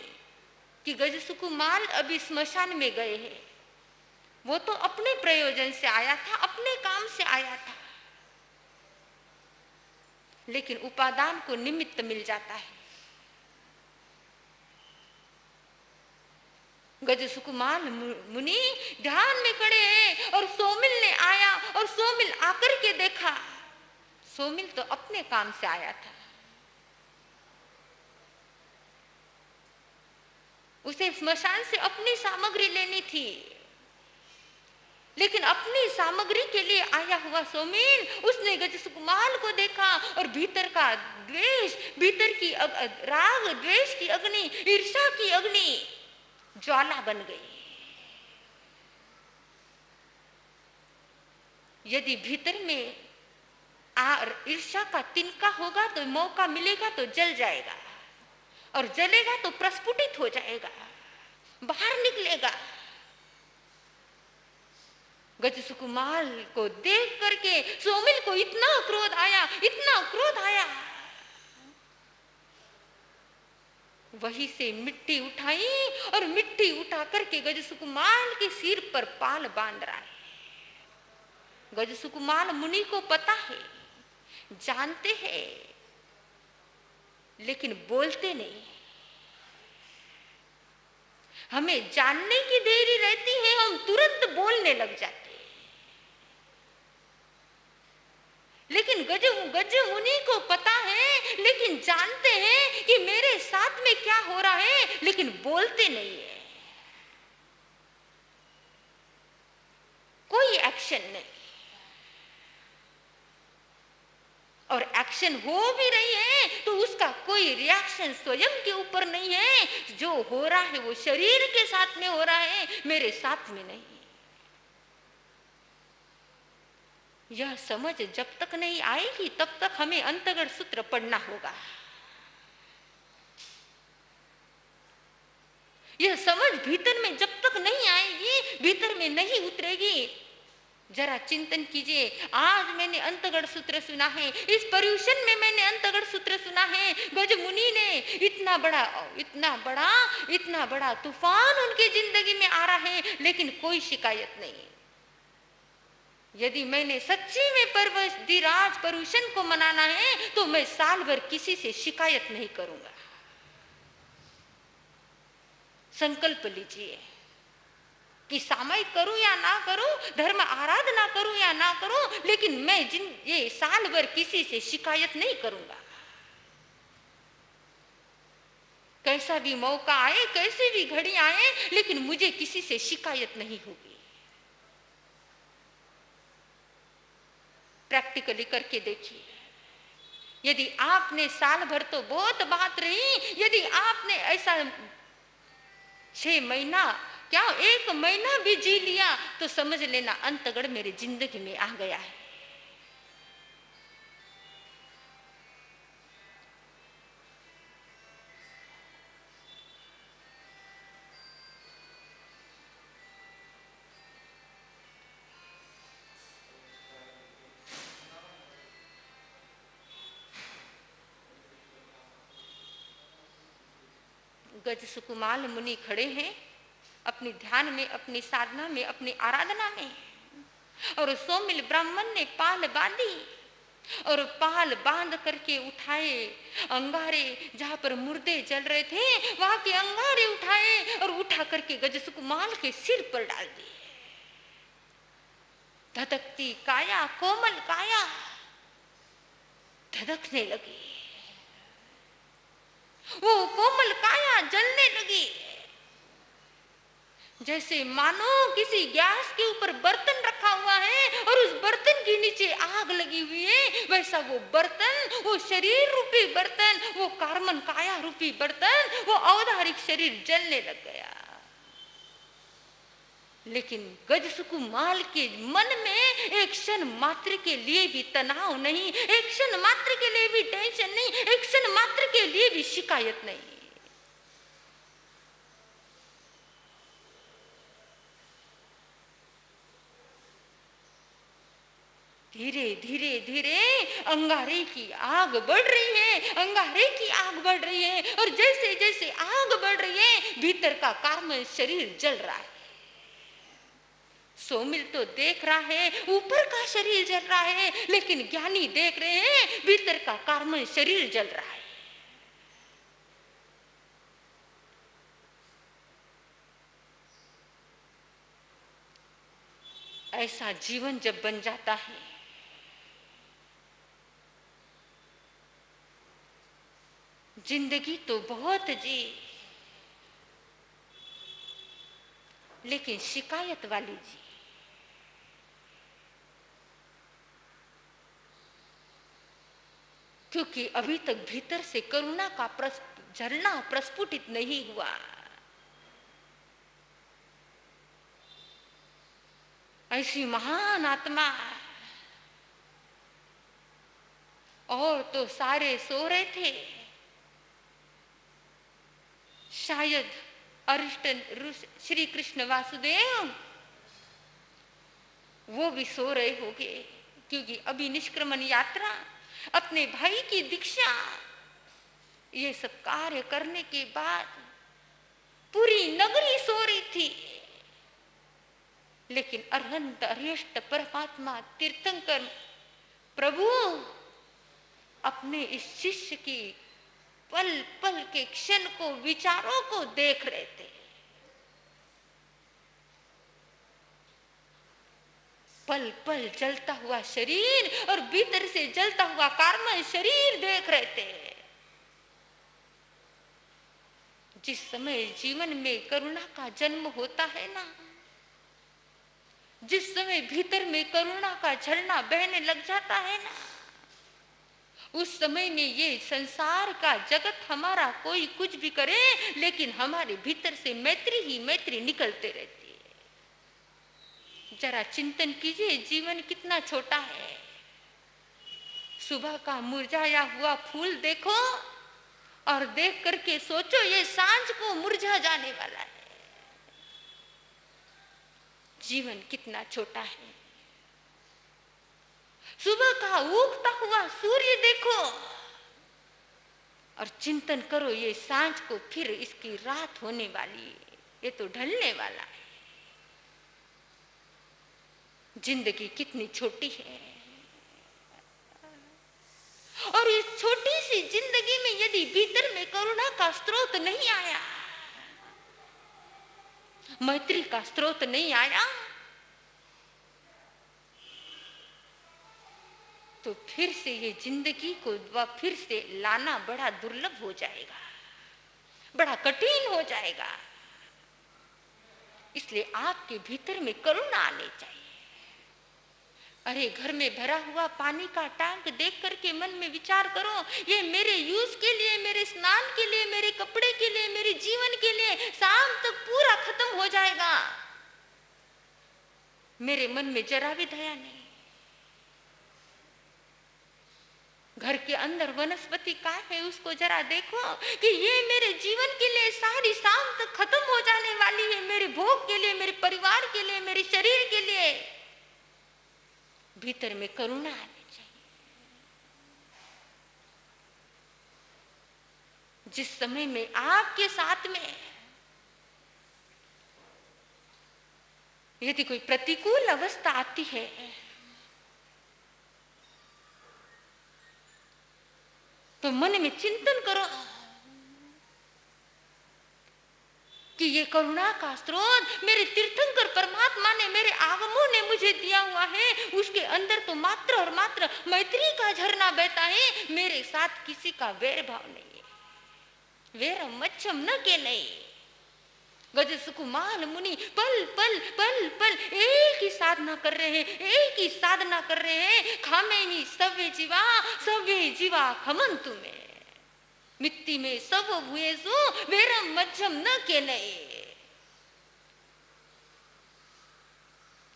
कि गज सुकुमाल अभी स्मशान में गए हैं। वो तो अपने प्रयोजन से आया था, अपने काम से आया था, लेकिन उपादान को निमित्त मिल जाता है। गज सुकुमाल मुनि ध्यान में खड़े हैं और सोमिल ने आया, और सोमिल आकर के देखा, सोमिल तो अपने काम से आया था। उसे स्मशान से अपनी सामग्री लेनी थी, लेकिन अपनी सामग्री के लिए आया हुआ सोमिल, उसने गज सुकुमाल को देखा और भीतर का द्वेष, भीतर की राग द्वेष की अग्नि, ईर्ष्या की अग्नि ज्वाला बन गई। यदि भीतर में ईर्ष्या का तिनका होगा तो मौका मिलेगा तो जल जाएगा, और जलेगा तो प्रस्फुटित हो जाएगा, बाहर निकलेगा। गज सुकुमाल को देख करके सोमिल को इतना क्रोध आया, इतना क्रोध आया। वहीं से मिट्टी उठाई और मिट्टी उठा करके गज सुकुमाल के सिर पर पाल बांध रहा है। गज सुकुमार मुनि को पता है, जानते हैं, लेकिन बोलते नहीं। हमें जानने की देरी रहती है, हम तुरंत बोलने लग जाते हैं। लेकिन गज मुनि को पता है, लेकिन जानते हैं कि मेरे साथ में क्या हो रहा है, लेकिन बोलते नहीं है। कोई एक्शन नहीं, और एक्शन हो भी रही है तो उसका कोई रिएक्शन स्वयं के ऊपर नहीं है। जो हो रहा है वो शरीर के साथ में हो रहा है, मेरे साथ में नहीं। यह समझ जब तक नहीं आएगी तब तक हमें अंतर्गत सूत्र पढ़ना होगा। यह समझ भीतर में जब तक नहीं आएगी, भीतर में नहीं उतरेगी। जरा चिंतन कीजिए, आज मैंने अंतगढ़ सूत्र सुना है, इस पर्यूषण में मैंने अंतगढ़ सूत्र सुना है। गज मुनि ने इतना बड़ा तूफान उनकी जिंदगी में आ रहा है, लेकिन कोई शिकायत नहीं। यदि मैंने सच्ची में धीराज पर्यूषण को मनाना है तो मैं साल भर किसी से शिकायत नहीं करूंगा। संकल्प लीजिए कि सामयिक करूं या ना करूं, धर्म आराधना करूं या ना करूं, लेकिन मैं ये साल भर किसी से शिकायत नहीं करूंगा। कैसा भी मौका आए, कैसी भी घड़ी आए, लेकिन मुझे किसी से शिकायत नहीं होगी। प्रैक्टिकली करके देखिए। यदि आपने साल भर तो बहुत बात रही, यदि आपने ऐसा 6 महीना क्या 1 महीना भी जी लिया तो समझ लेना अंतगढ़ मेरी जिंदगी में आ गया है। गज सुकुमार मुनि खड़े हैं अपनी ध्यान में, अपनी साधना में, अपनी आराधना में, और सोमिल ब्राह्मण ने पाल बांधी और पाल बांध करके उठाए अंगारे। जहां पर मुर्दे जल रहे थे वहां के अंगारे उठाए और उठा करके गज सुकुमार के सिर पर डाल दिए। धधकती काया, कोमल काया धधकने लगी, वो कोमल काया जलने लगी, जैसे मानो किसी गैस के ऊपर बर्तन रखा हुआ है और उस बर्तन के नीचे आग लगी हुई है। वैसा वो बर्तन, वो शरीर रूपी बर्तन, वो कार्मन काया रूपी बर्तन, वो औदारिक शरीर जलने लग गया। लेकिन गज सुकुमार के मन में एक क्षण मात्र के लिए भी तनाव नहीं, एक क्षण मात्र के लिए भी टेंशन नहीं, एक क्षण मात्र के लिए भी शिकायत नहीं। धीरे धीरे धीरे अंगारे की आग बढ़ रही है, अंगारे की आग बढ़ रही है, और जैसे जैसे आग बढ़ रही है भीतर का कार्म शरीर जल रहा है। सोमिल तो देख रहा है ऊपर का शरीर जल रहा है, लेकिन ज्ञानी देख रहे हैं भीतर का कार्म शरीर जल रहा है। ऐसा जीवन जब बन जाता है, जिंदगी तो बहुत जी, लेकिन शिकायत वाली जी। क्योंकि अभी तक भीतर से करुणा का झरना प्रस्फुटित नहीं हुआ। ऐसी महान आत्मा, और तो सारे सो रहे थे, शायद अरिष्ट श्री कृष्ण वासुदेव वो भी सो रहे होंगे, क्योंकि अभी निष्क्रमण यात्रा, अपने भाई की दीक्षा, ये सब कार्य करने के बाद पूरी नगरी सो रही थी। लेकिन अरहंत अरिष्ट परमात्मा तीर्थंकर प्रभु अपने इस शिष्य की पल पल के क्षण को, विचारों को देख रहे थे। पल पल जलता हुआ शरीर और भीतर से जलता हुआ कार्मय शरीर देख रहे थे। जिस समय जीवन में करुणा का जन्म होता है ना, जिस समय भीतर में करुणा का झरना बहने लग जाता है ना, उस समय में ये संसार का जगत हमारा कोई कुछ भी करे, लेकिन हमारे भीतर से मैत्री ही मैत्री निकलते रहती है। जरा चिंतन कीजिए, जीवन कितना छोटा है। सुबह का मुरझाया हुआ फूल देखो और देख करके सोचो ये सांझ को मुरझा जाने वाला है। जीवन कितना छोटा है। सुबह का उगता हुआ सूर्य देखो और चिंतन करो ये सांझ को फिर इसकी रात होने वाली है, ये तो ढलने वाला है। जिंदगी कितनी छोटी है और इस छोटी सी जिंदगी में यदि भीतर में करुणा का स्रोत नहीं आया, मैत्री का स्रोत नहीं आया, तो फिर से ये जिंदगी को फिर से लाना बड़ा दुर्लभ हो जाएगा, बड़ा कठिन हो जाएगा। इसलिए आपके भीतर में करुणा आनी चाहिए। अरे घर में भरा हुआ पानी का टैंक देख करके मन में विचार करो, ये मेरे यूज के लिए, मेरे स्नान के लिए, मेरे कपड़े के लिए, मेरे जीवन के लिए शाम तक पूरा खत्म हो जाएगा। मेरे मन में जरा भी दया नहीं। घर के अंदर वनस्पति का है, उसको जरा देखो कि ये मेरे जीवन के लिए सारी शाम तक खत्म हो जाने वाली है, मेरे भोग के लिए, मेरे परिवार के लिए, मेरे शरीर के लिए। भीतर में करुणा आनी चाहिए। जिस समय में आपके साथ में यदि कोई प्रतिकूल अवस्था आती है, तो मन में चिंतन करो कि ये करुणा का स्रोत मेरे तीर्थंकर परमात्मा ने, मेरे आगमों ने मुझे दिया हुआ है। उसके अंदर तो मात्र और मात्र मैत्री का झरना बहता है। मेरे साथ किसी का वैर भाव नहीं है। वैर मच्छम न के नहीं। गज सुकुमार मुनि पल पल पल पल एक ही साधना कर रहे हैं, एक ही साधना कर रहे हैं। खामे ही सव्य जीवा खमंतु में मिट्टी में सब हुए सो वेरम मध्यम न के नए।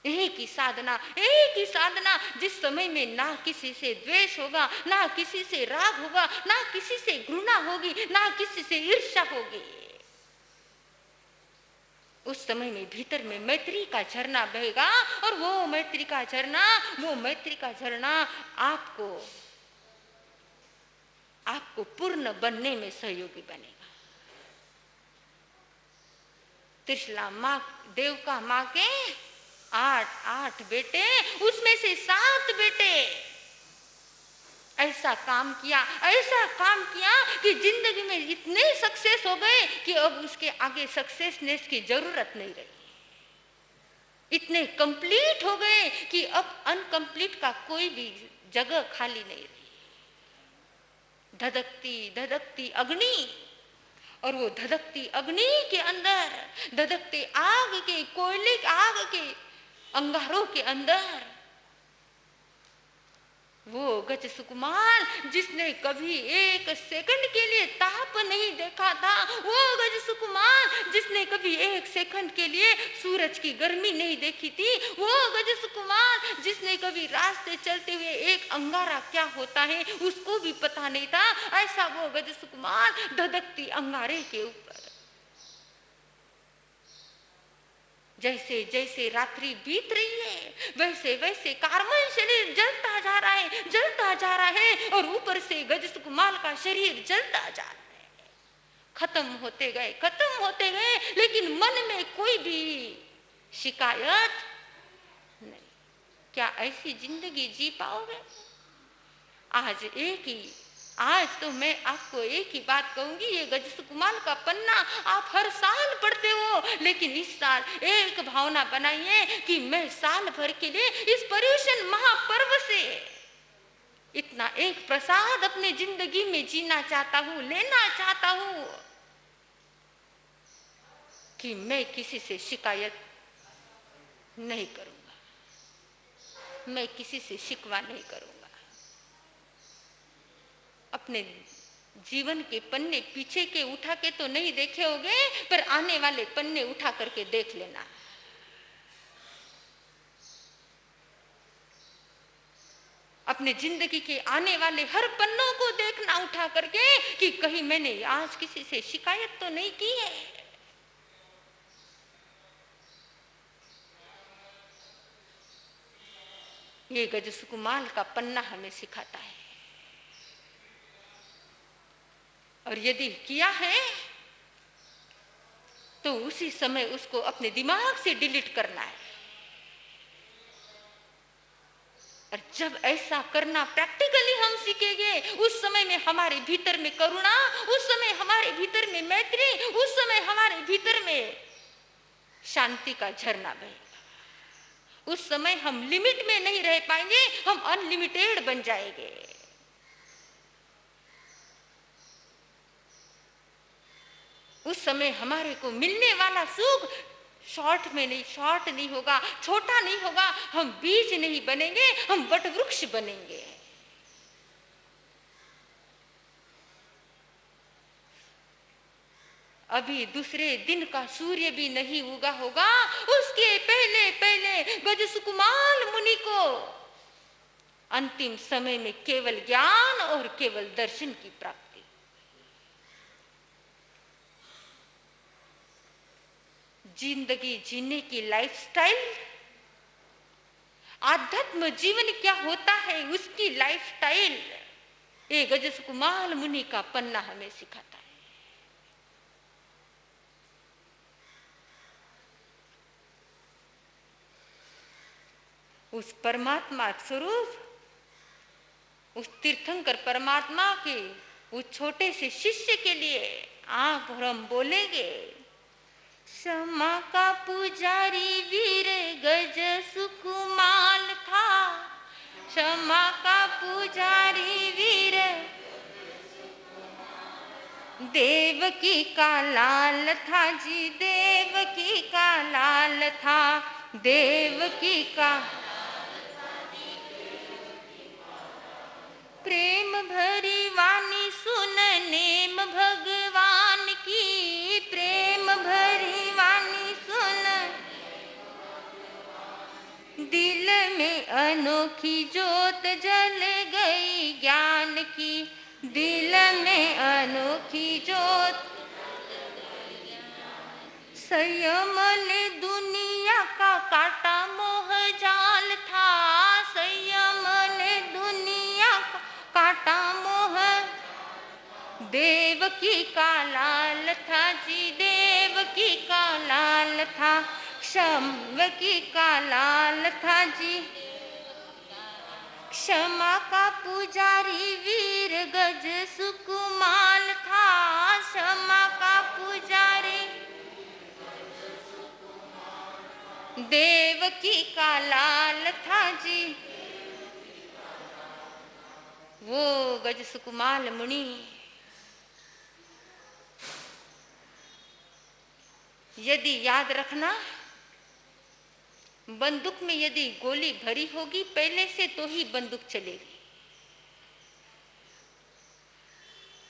एक ही साधना जिस समय में ना किसी से द्वेष होगा, ना किसी से राग होगा, ना किसी से घृणा होगी, ना किसी से ईर्ष्या होगी, उस समय में भीतर में मैत्री का झरना बहेगा। और वो मैत्री का झरना आपको पूर्ण बनने में सहयोगी बनेगा। त्रिशला माँ, देवका माँ के 8 बेटे, उसमें से 7 बेटे ऐसा काम किया कि जिंदगी में इतने सक्सेस हो गए कि अब उसके आगे सक्सेसनेस की जरूरत नहीं रही। इतने कंप्लीट हो गए कि अब अनकंप्लीट का कोई भी जगह खाली नहीं रही। धधकती अग्नि, और वो धधकती अग्नि के अंदर, धधकते आग के, कोयले आग के अंगारों के अंदर वो गज सुकुमार जिसने कभी 1 सेकंड के लिए ताप नहीं देखा था, वो गज सुकुमार जिसने कभी 1 सेकंड के लिए सूरज की गर्मी नहीं देखी थी, वो गज सुकुमार जिसने कभी रास्ते चलते हुए एक अंगारा क्या होता है उसको भी पता नहीं था, ऐसा वो गज सुकुमार धधकती अंगारे के ऊपर जैसे जैसे रात्रि बीत रही है, वैसे वैसे कार्बन शरीर जलता जा रहा है और ऊपर से गज सुकुमार का शरीर जलता जा रहा है। खत्म होते गए, लेकिन मन में कोई भी शिकायत, क्या ऐसी जिंदगी जी पाओगे? आज तो मैं आपको एक ही बात कहूंगी, ये गज सुकुमाल का पन्ना आप हर साल पढ़ते हो, लेकिन इस साल एक भावना बनाइए कि मैं साल भर के लिए इस पर्युषण महापर्व से इतना एक प्रसाद अपनी जिंदगी में जीना चाहता हूं, लेना चाहता हूं कि मैं किसी से शिकायत नहीं करूंगा, मैं किसी से शिकवा नहीं करूंगा। अपने जीवन के पन्ने पीछे के उठा के तो नहीं देखे होंगे, पर आने वाले पन्ने उठा करके देख लेना। अपने जिंदगी के आने वाले हर पन्नों को देखना उठा करके कि कहीं मैंने आज किसी से शिकायत तो नहीं की है। ये गज सुकुमाल का पन्ना हमें सिखाता है, और यदि किया है तो उसी समय उसको अपने दिमाग से डिलीट करना है। और जब ऐसा करना प्रैक्टिकली हम सीखेंगे, उस समय में हमारे भीतर में करुणा, उस समय हमारे भीतर में मैत्री, उस समय हमारे भीतर में शांति का झरना बहेगा। उस समय हम लिमिट में नहीं रह पाएंगे, हम अनलिमिटेड बन जाएंगे। उस समय हमारे को मिलने वाला सुख शॉर्ट नहीं होगा, छोटा नहीं होगा। हम बीज नहीं बनेंगे, हम वट वृक्ष बनेंगे। अभी दूसरे दिन का सूर्य भी नहीं उगा होगा, उसके पहले पहले गज सुकुमाल मुनि को अंतिम समय में केवल ज्ञान और केवल दर्शन की प्राप्ति। जिंदगी जीने की लाइफस्टाइल, आध्यात्म जीवन क्या होता है उसकी लाइफस्टाइल, ये गज सुकुमाल मुनि का पन्ना हमें सिखाता है। उस परमात्मा स्वरूप, उस तीर्थंकर परमात्मा के उस छोटे से शिष्य के लिए आप और हम बोलेंगे, क्षमा का पुजारी वीर गज सुकुमाल था, क्षमा का पुजारी वीर देवकी का लाल था जी, देवकी का लाल था, देवकी का प्रेम भरी वाणी सुन नेम भगवान की, प्रेम भरी वाणी सुन दिल में अनोखी जोत जल गई ज्ञान की, दिल में अनोखी जोत। संयम ने दुनिया का काटा मोह जाल था, संयम ने दुनिया का काटा मोह, देवकी का लाल था जी, देवकी का लाल था, क्षमवकी का लाल था जी। क्षमा का पुजारी वीर गज सुकुमाल था, क्षमा का पुजारी देवकी का लाल था जी। वो गज सुकुमाल मुनि यदि याद रखना, बंदूक में यदि गोली भरी होगी पहले से तो ही बंदूक चलेगी।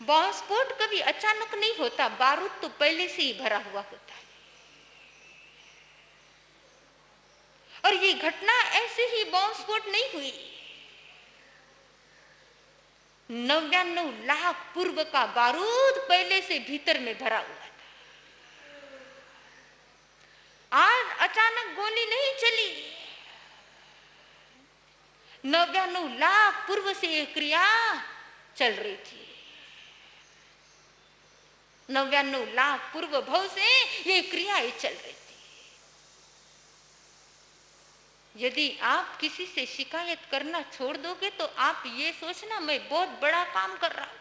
बॉम्ब स्फोट कभी अचानक नहीं होता, बारूद तो पहले से ही भरा हुआ होता है। और ये घटना ऐसे ही बॉम्ब स्फोट नहीं हुई, 99 लाख पूर्व का बारूद पहले से भीतर में भरा हुआ था। आज अचानक गोली नहीं चली, 99 लाख पूर्व से ये क्रिया चल रही थी। 99 लाख पूर्व भव से ये क्रियाएं चल रही थी। यदि आप किसी से शिकायत करना छोड़ दोगे तो आप ये सोचना मैं बहुत बड़ा काम कर रहा हूं,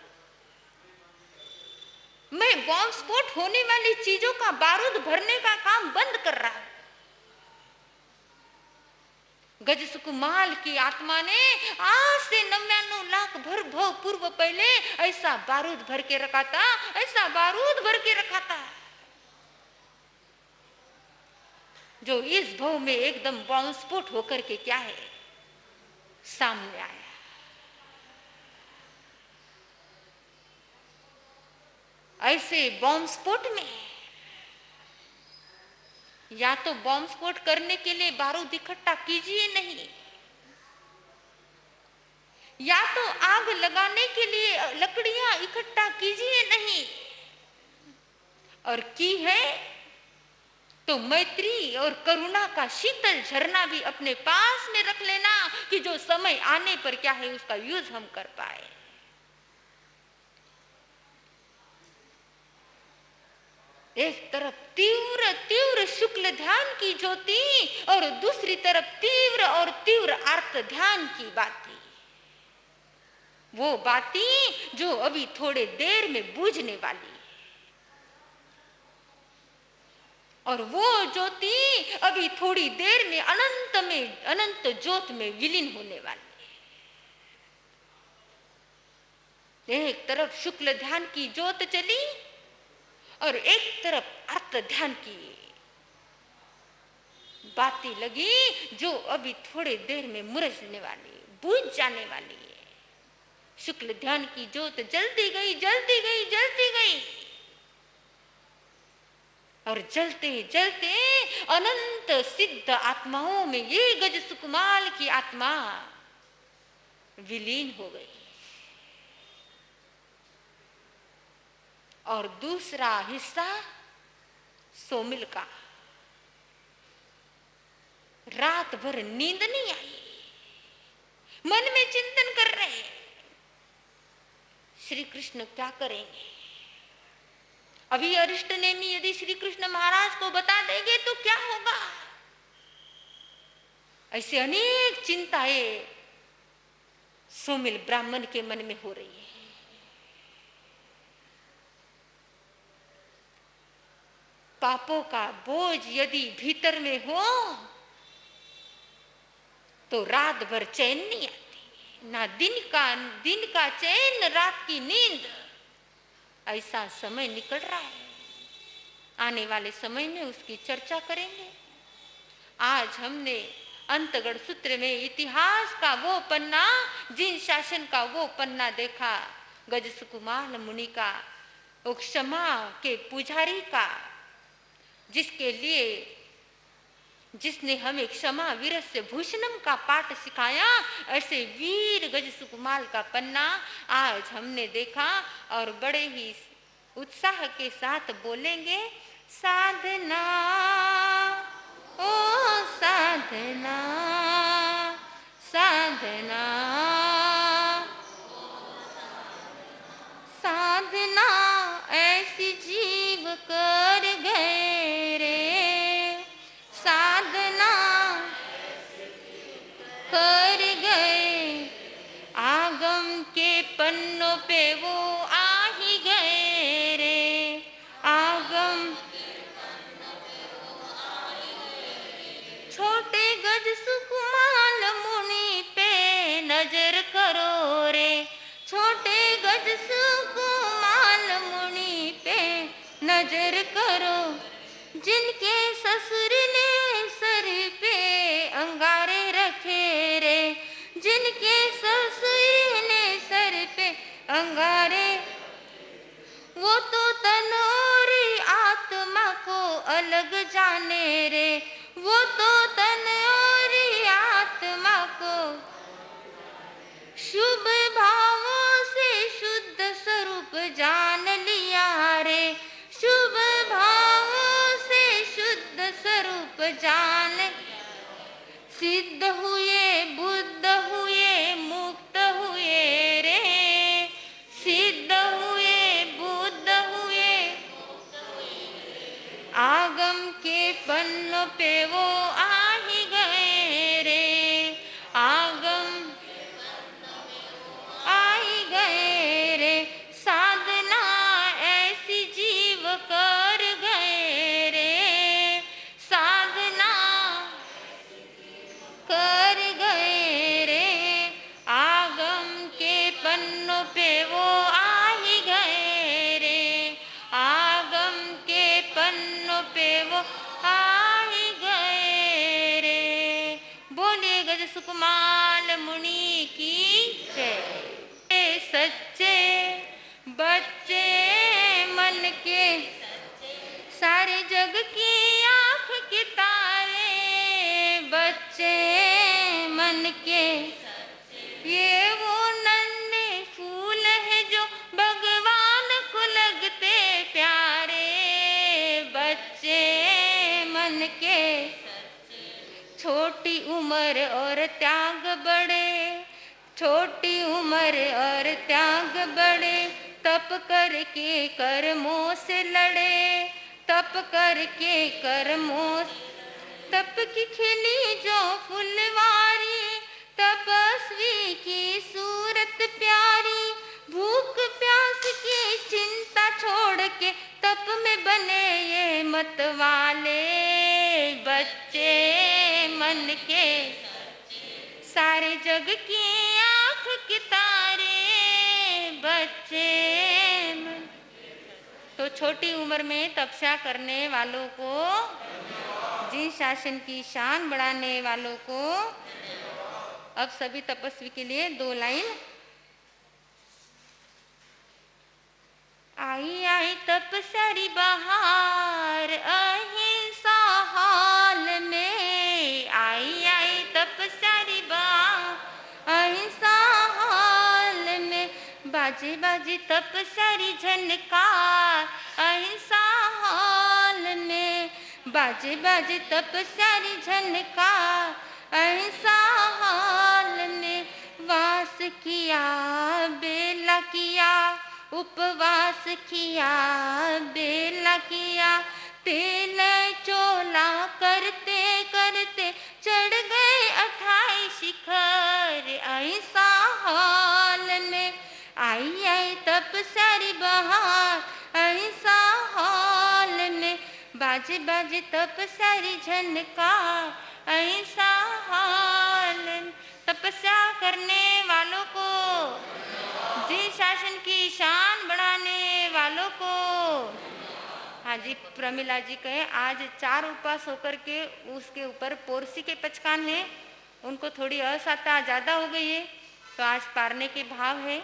मैं बॉम्ब स्फोट होने वाली चीजों का बारूद भरने का काम बंद कर रहा हूं। गजसुकुमाल की आत्मा ने आज से 99 लाख भव पूर्व पहले ऐसा बारूद भर के रखा था, ऐसा बारूद भर के रखा था जो इस भव में एकदम बॉम्ब स्फोट होकर के क्या है सामने आया। ऐसे बॉम्ब स्फोट में या तो बॉम्ब स्फोट करने के लिए बारूद इकट्ठा कीजिए नहीं, या तो आग लगाने के लिए लकड़ियां इकट्ठा कीजिए नहीं, और की है तो मैत्री और करुणा का शीतल झरना भी अपने पास में रख लेना कि जो समय आने पर क्या है उसका यूज हम कर पाए। एक तरफ तीव्र तीव्र शुक्ल ध्यान की ज्योति और दूसरी तरफ तीव्र और तीव्र आर्त ध्यान की बाती, वो बाती जो अभी थोड़े देर में बूझने वाली, और वो ज्योति अभी थोड़ी देर में अनंत ज्योत में विलीन होने वाली। एक तरफ शुक्ल ध्यान की ज्योत चली और एक तरफ अर्थ ध्यान की बाती लगी जो अभी थोड़े देर में मुरझने वाली, बूझ जाने वाली है। शुक्ल ध्यान की ज्योत जलती गई, जलती गई, जलती गई, और जलते जलते अनंत सिद्ध आत्माओं में ये गजसुकुमाल की आत्मा विलीन हो गई। और दूसरा हिस्सा सोमिल का रात भर नींद नहीं आई, मन में चिंतन कर रहे हैं श्री कृष्ण क्या करेंगे। अभी अरिष्ट नेमी यदि श्री कृष्ण महाराज को बता देंगे तो क्या होगा। ऐसे अनेक चिंताएं सोमिल ब्राह्मण के मन में हो रही है। पापों का बोझ यदि भीतर में हो तो रात भर चैन नहीं आती, ना दिन का चैन, रात की नींद। ऐसा समय निकल रहा है, आने वाले समय में उसकी चर्चा करेंगे। आज हमने अंतगढ़ सूत्र में इतिहास का वो पन्ना, जिन शासन का वो पन्ना देखा, गजसुकुमाल मुनि का, वो क्षमा के पुजारी का, जिसके लिए जिसने हमें क्षमा वीरस्य भूषणम का पाठ सिखाया, ऐसे वीर गजसुकुमाल का पन्ना आज हमने देखा। और बड़े ही उत्साह के साथ बोलेंगे, साधना ओ साधना, साधना साधना ऐसी जीव कर गए रे, साधना कर गए, आगम के पन्नों पे वो आ ही गए रे, आगम छोटे गजसुकुमाल मुनि पे नजर करो रे, छोटे गजसुकुमाल मुनि पे नजर करो, जिनके ससुर ने सर पे अंगारे रखे रे, जिनके ससुर ने सर पे अंगारे, वो तो तन और आत्मा को अलग जाने रे, वो तो तन और आत्मा को शुभ भावों से शुद्ध स्वरूप जान लिया रे, शुभ भावों से शुद्ध स्वरूप जान, सिद्ध हुए, बुद्ध हुए, मुक्त हुए रे, सिद्ध हुए, बुद्ध हुए, आगम के पन्नों पे वो आ ही गए रे, सुकमाल मुनि की जय। सच्चे बच्चे मन के सारे जग की आँख के तारे, बच्चे मन के ये वो नन्हे फूल है जो भगवान को लगते प्यारे, बच्चे मन के छोटी उम्र और त्याग बड़े, छोटी उम्र और त्याग बड़े, तप करके कर्मों से लड़े, तप करके कर्मों, तप की खिली जो फुलवारी, तपस्वी की सूरत प्यारी, भूख प्यास की चिंता छोड़ के तप में बने ये मत वाले, बच्चे मन के सारे जग की आँख के तारे, बच्चे मन। तो छोटी उम्र में तपस्या करने वालों को, जिन शासन की शान बढ़ाने वालों को। अब सभी तपस्वी के लिए 2 लाइन। आई आई तपस्वी बहार अहिंसा हाल में, आई आई तपस्वी बहार अहिंसा हाल में, बाजे बाजे तपस्वी झनकार अहिंसा हाल में, बाजे बाजे तपस्वी झनकार अहिंसा हाल में। वास किया बेला किया, उपवास किया बेला किया, तेल चोला करते करते चढ़ गए 28 शिखर अहिंसा हाल में। आई आई तपस्वी बहार अहिंसा हाल में, बाजे बाजे तपस्वी झनकार अहिंसा हाल में। तपस्या करने वालों को, जिन शासन की शान बढ़ाने वालों को। हाँ जी, प्रमिला जी कहे आज 4 उपवास होकर के उसके ऊपर पोरसी के पचकान है, उनको थोड़ी असहता ज़्यादा हो गई है, तो आज पारने के भाव है,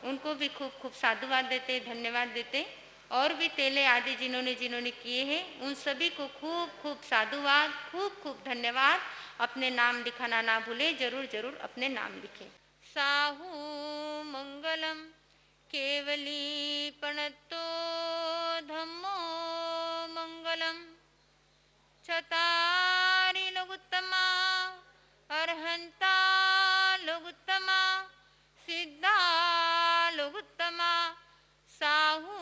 उनको भी खूब खूब साधुवाद देते, धन्यवाद देते। और भी तेले आदि जिन्होंने किए हैं, उन सभी को खूब खूब साधुवाद, खूब खूब धन्यवाद। अपने नाम लिखाना ना भूले, जरूर जरूर अपने नाम लिखें। साहू मंगलम केवली पणतो धम्मो मंगलम, चतारी लोगुत्तमा अर्हंता लोगुत्तमा, सिद्धा लोगुत्तमा साहू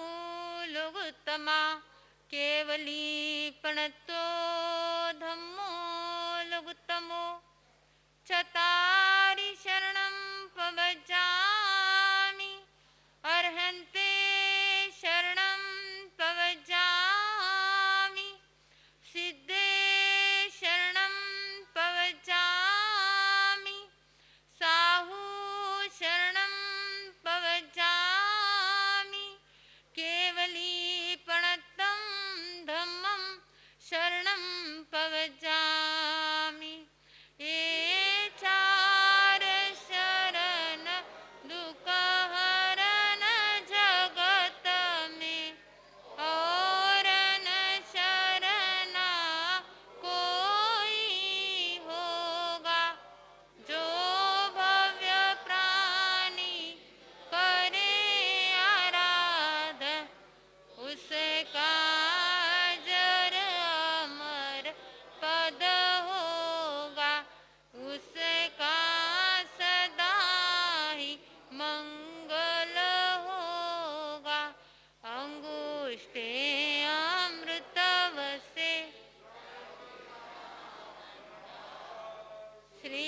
लोगुत्तमा, केवली पणतो धम्मो लोगुत्तमो, चतारि शरणं पवज्जामि अर्हन्ते शरणं पवज्जामि, सिद्धे शरणं पवज्जामि, साहू शरणं पवज्जामि, केवली पणतं धम्मं शरणं पवज्जामि। ये 4 शरण दुःखहरण जगत में, और न शरणा कोई होगा, जो भव्य प्राणी करे आराधन, उसका जर अमर पद होगा, उसका सदा ही मंगल होगा। अंगुष्ठे अमृतव से श्री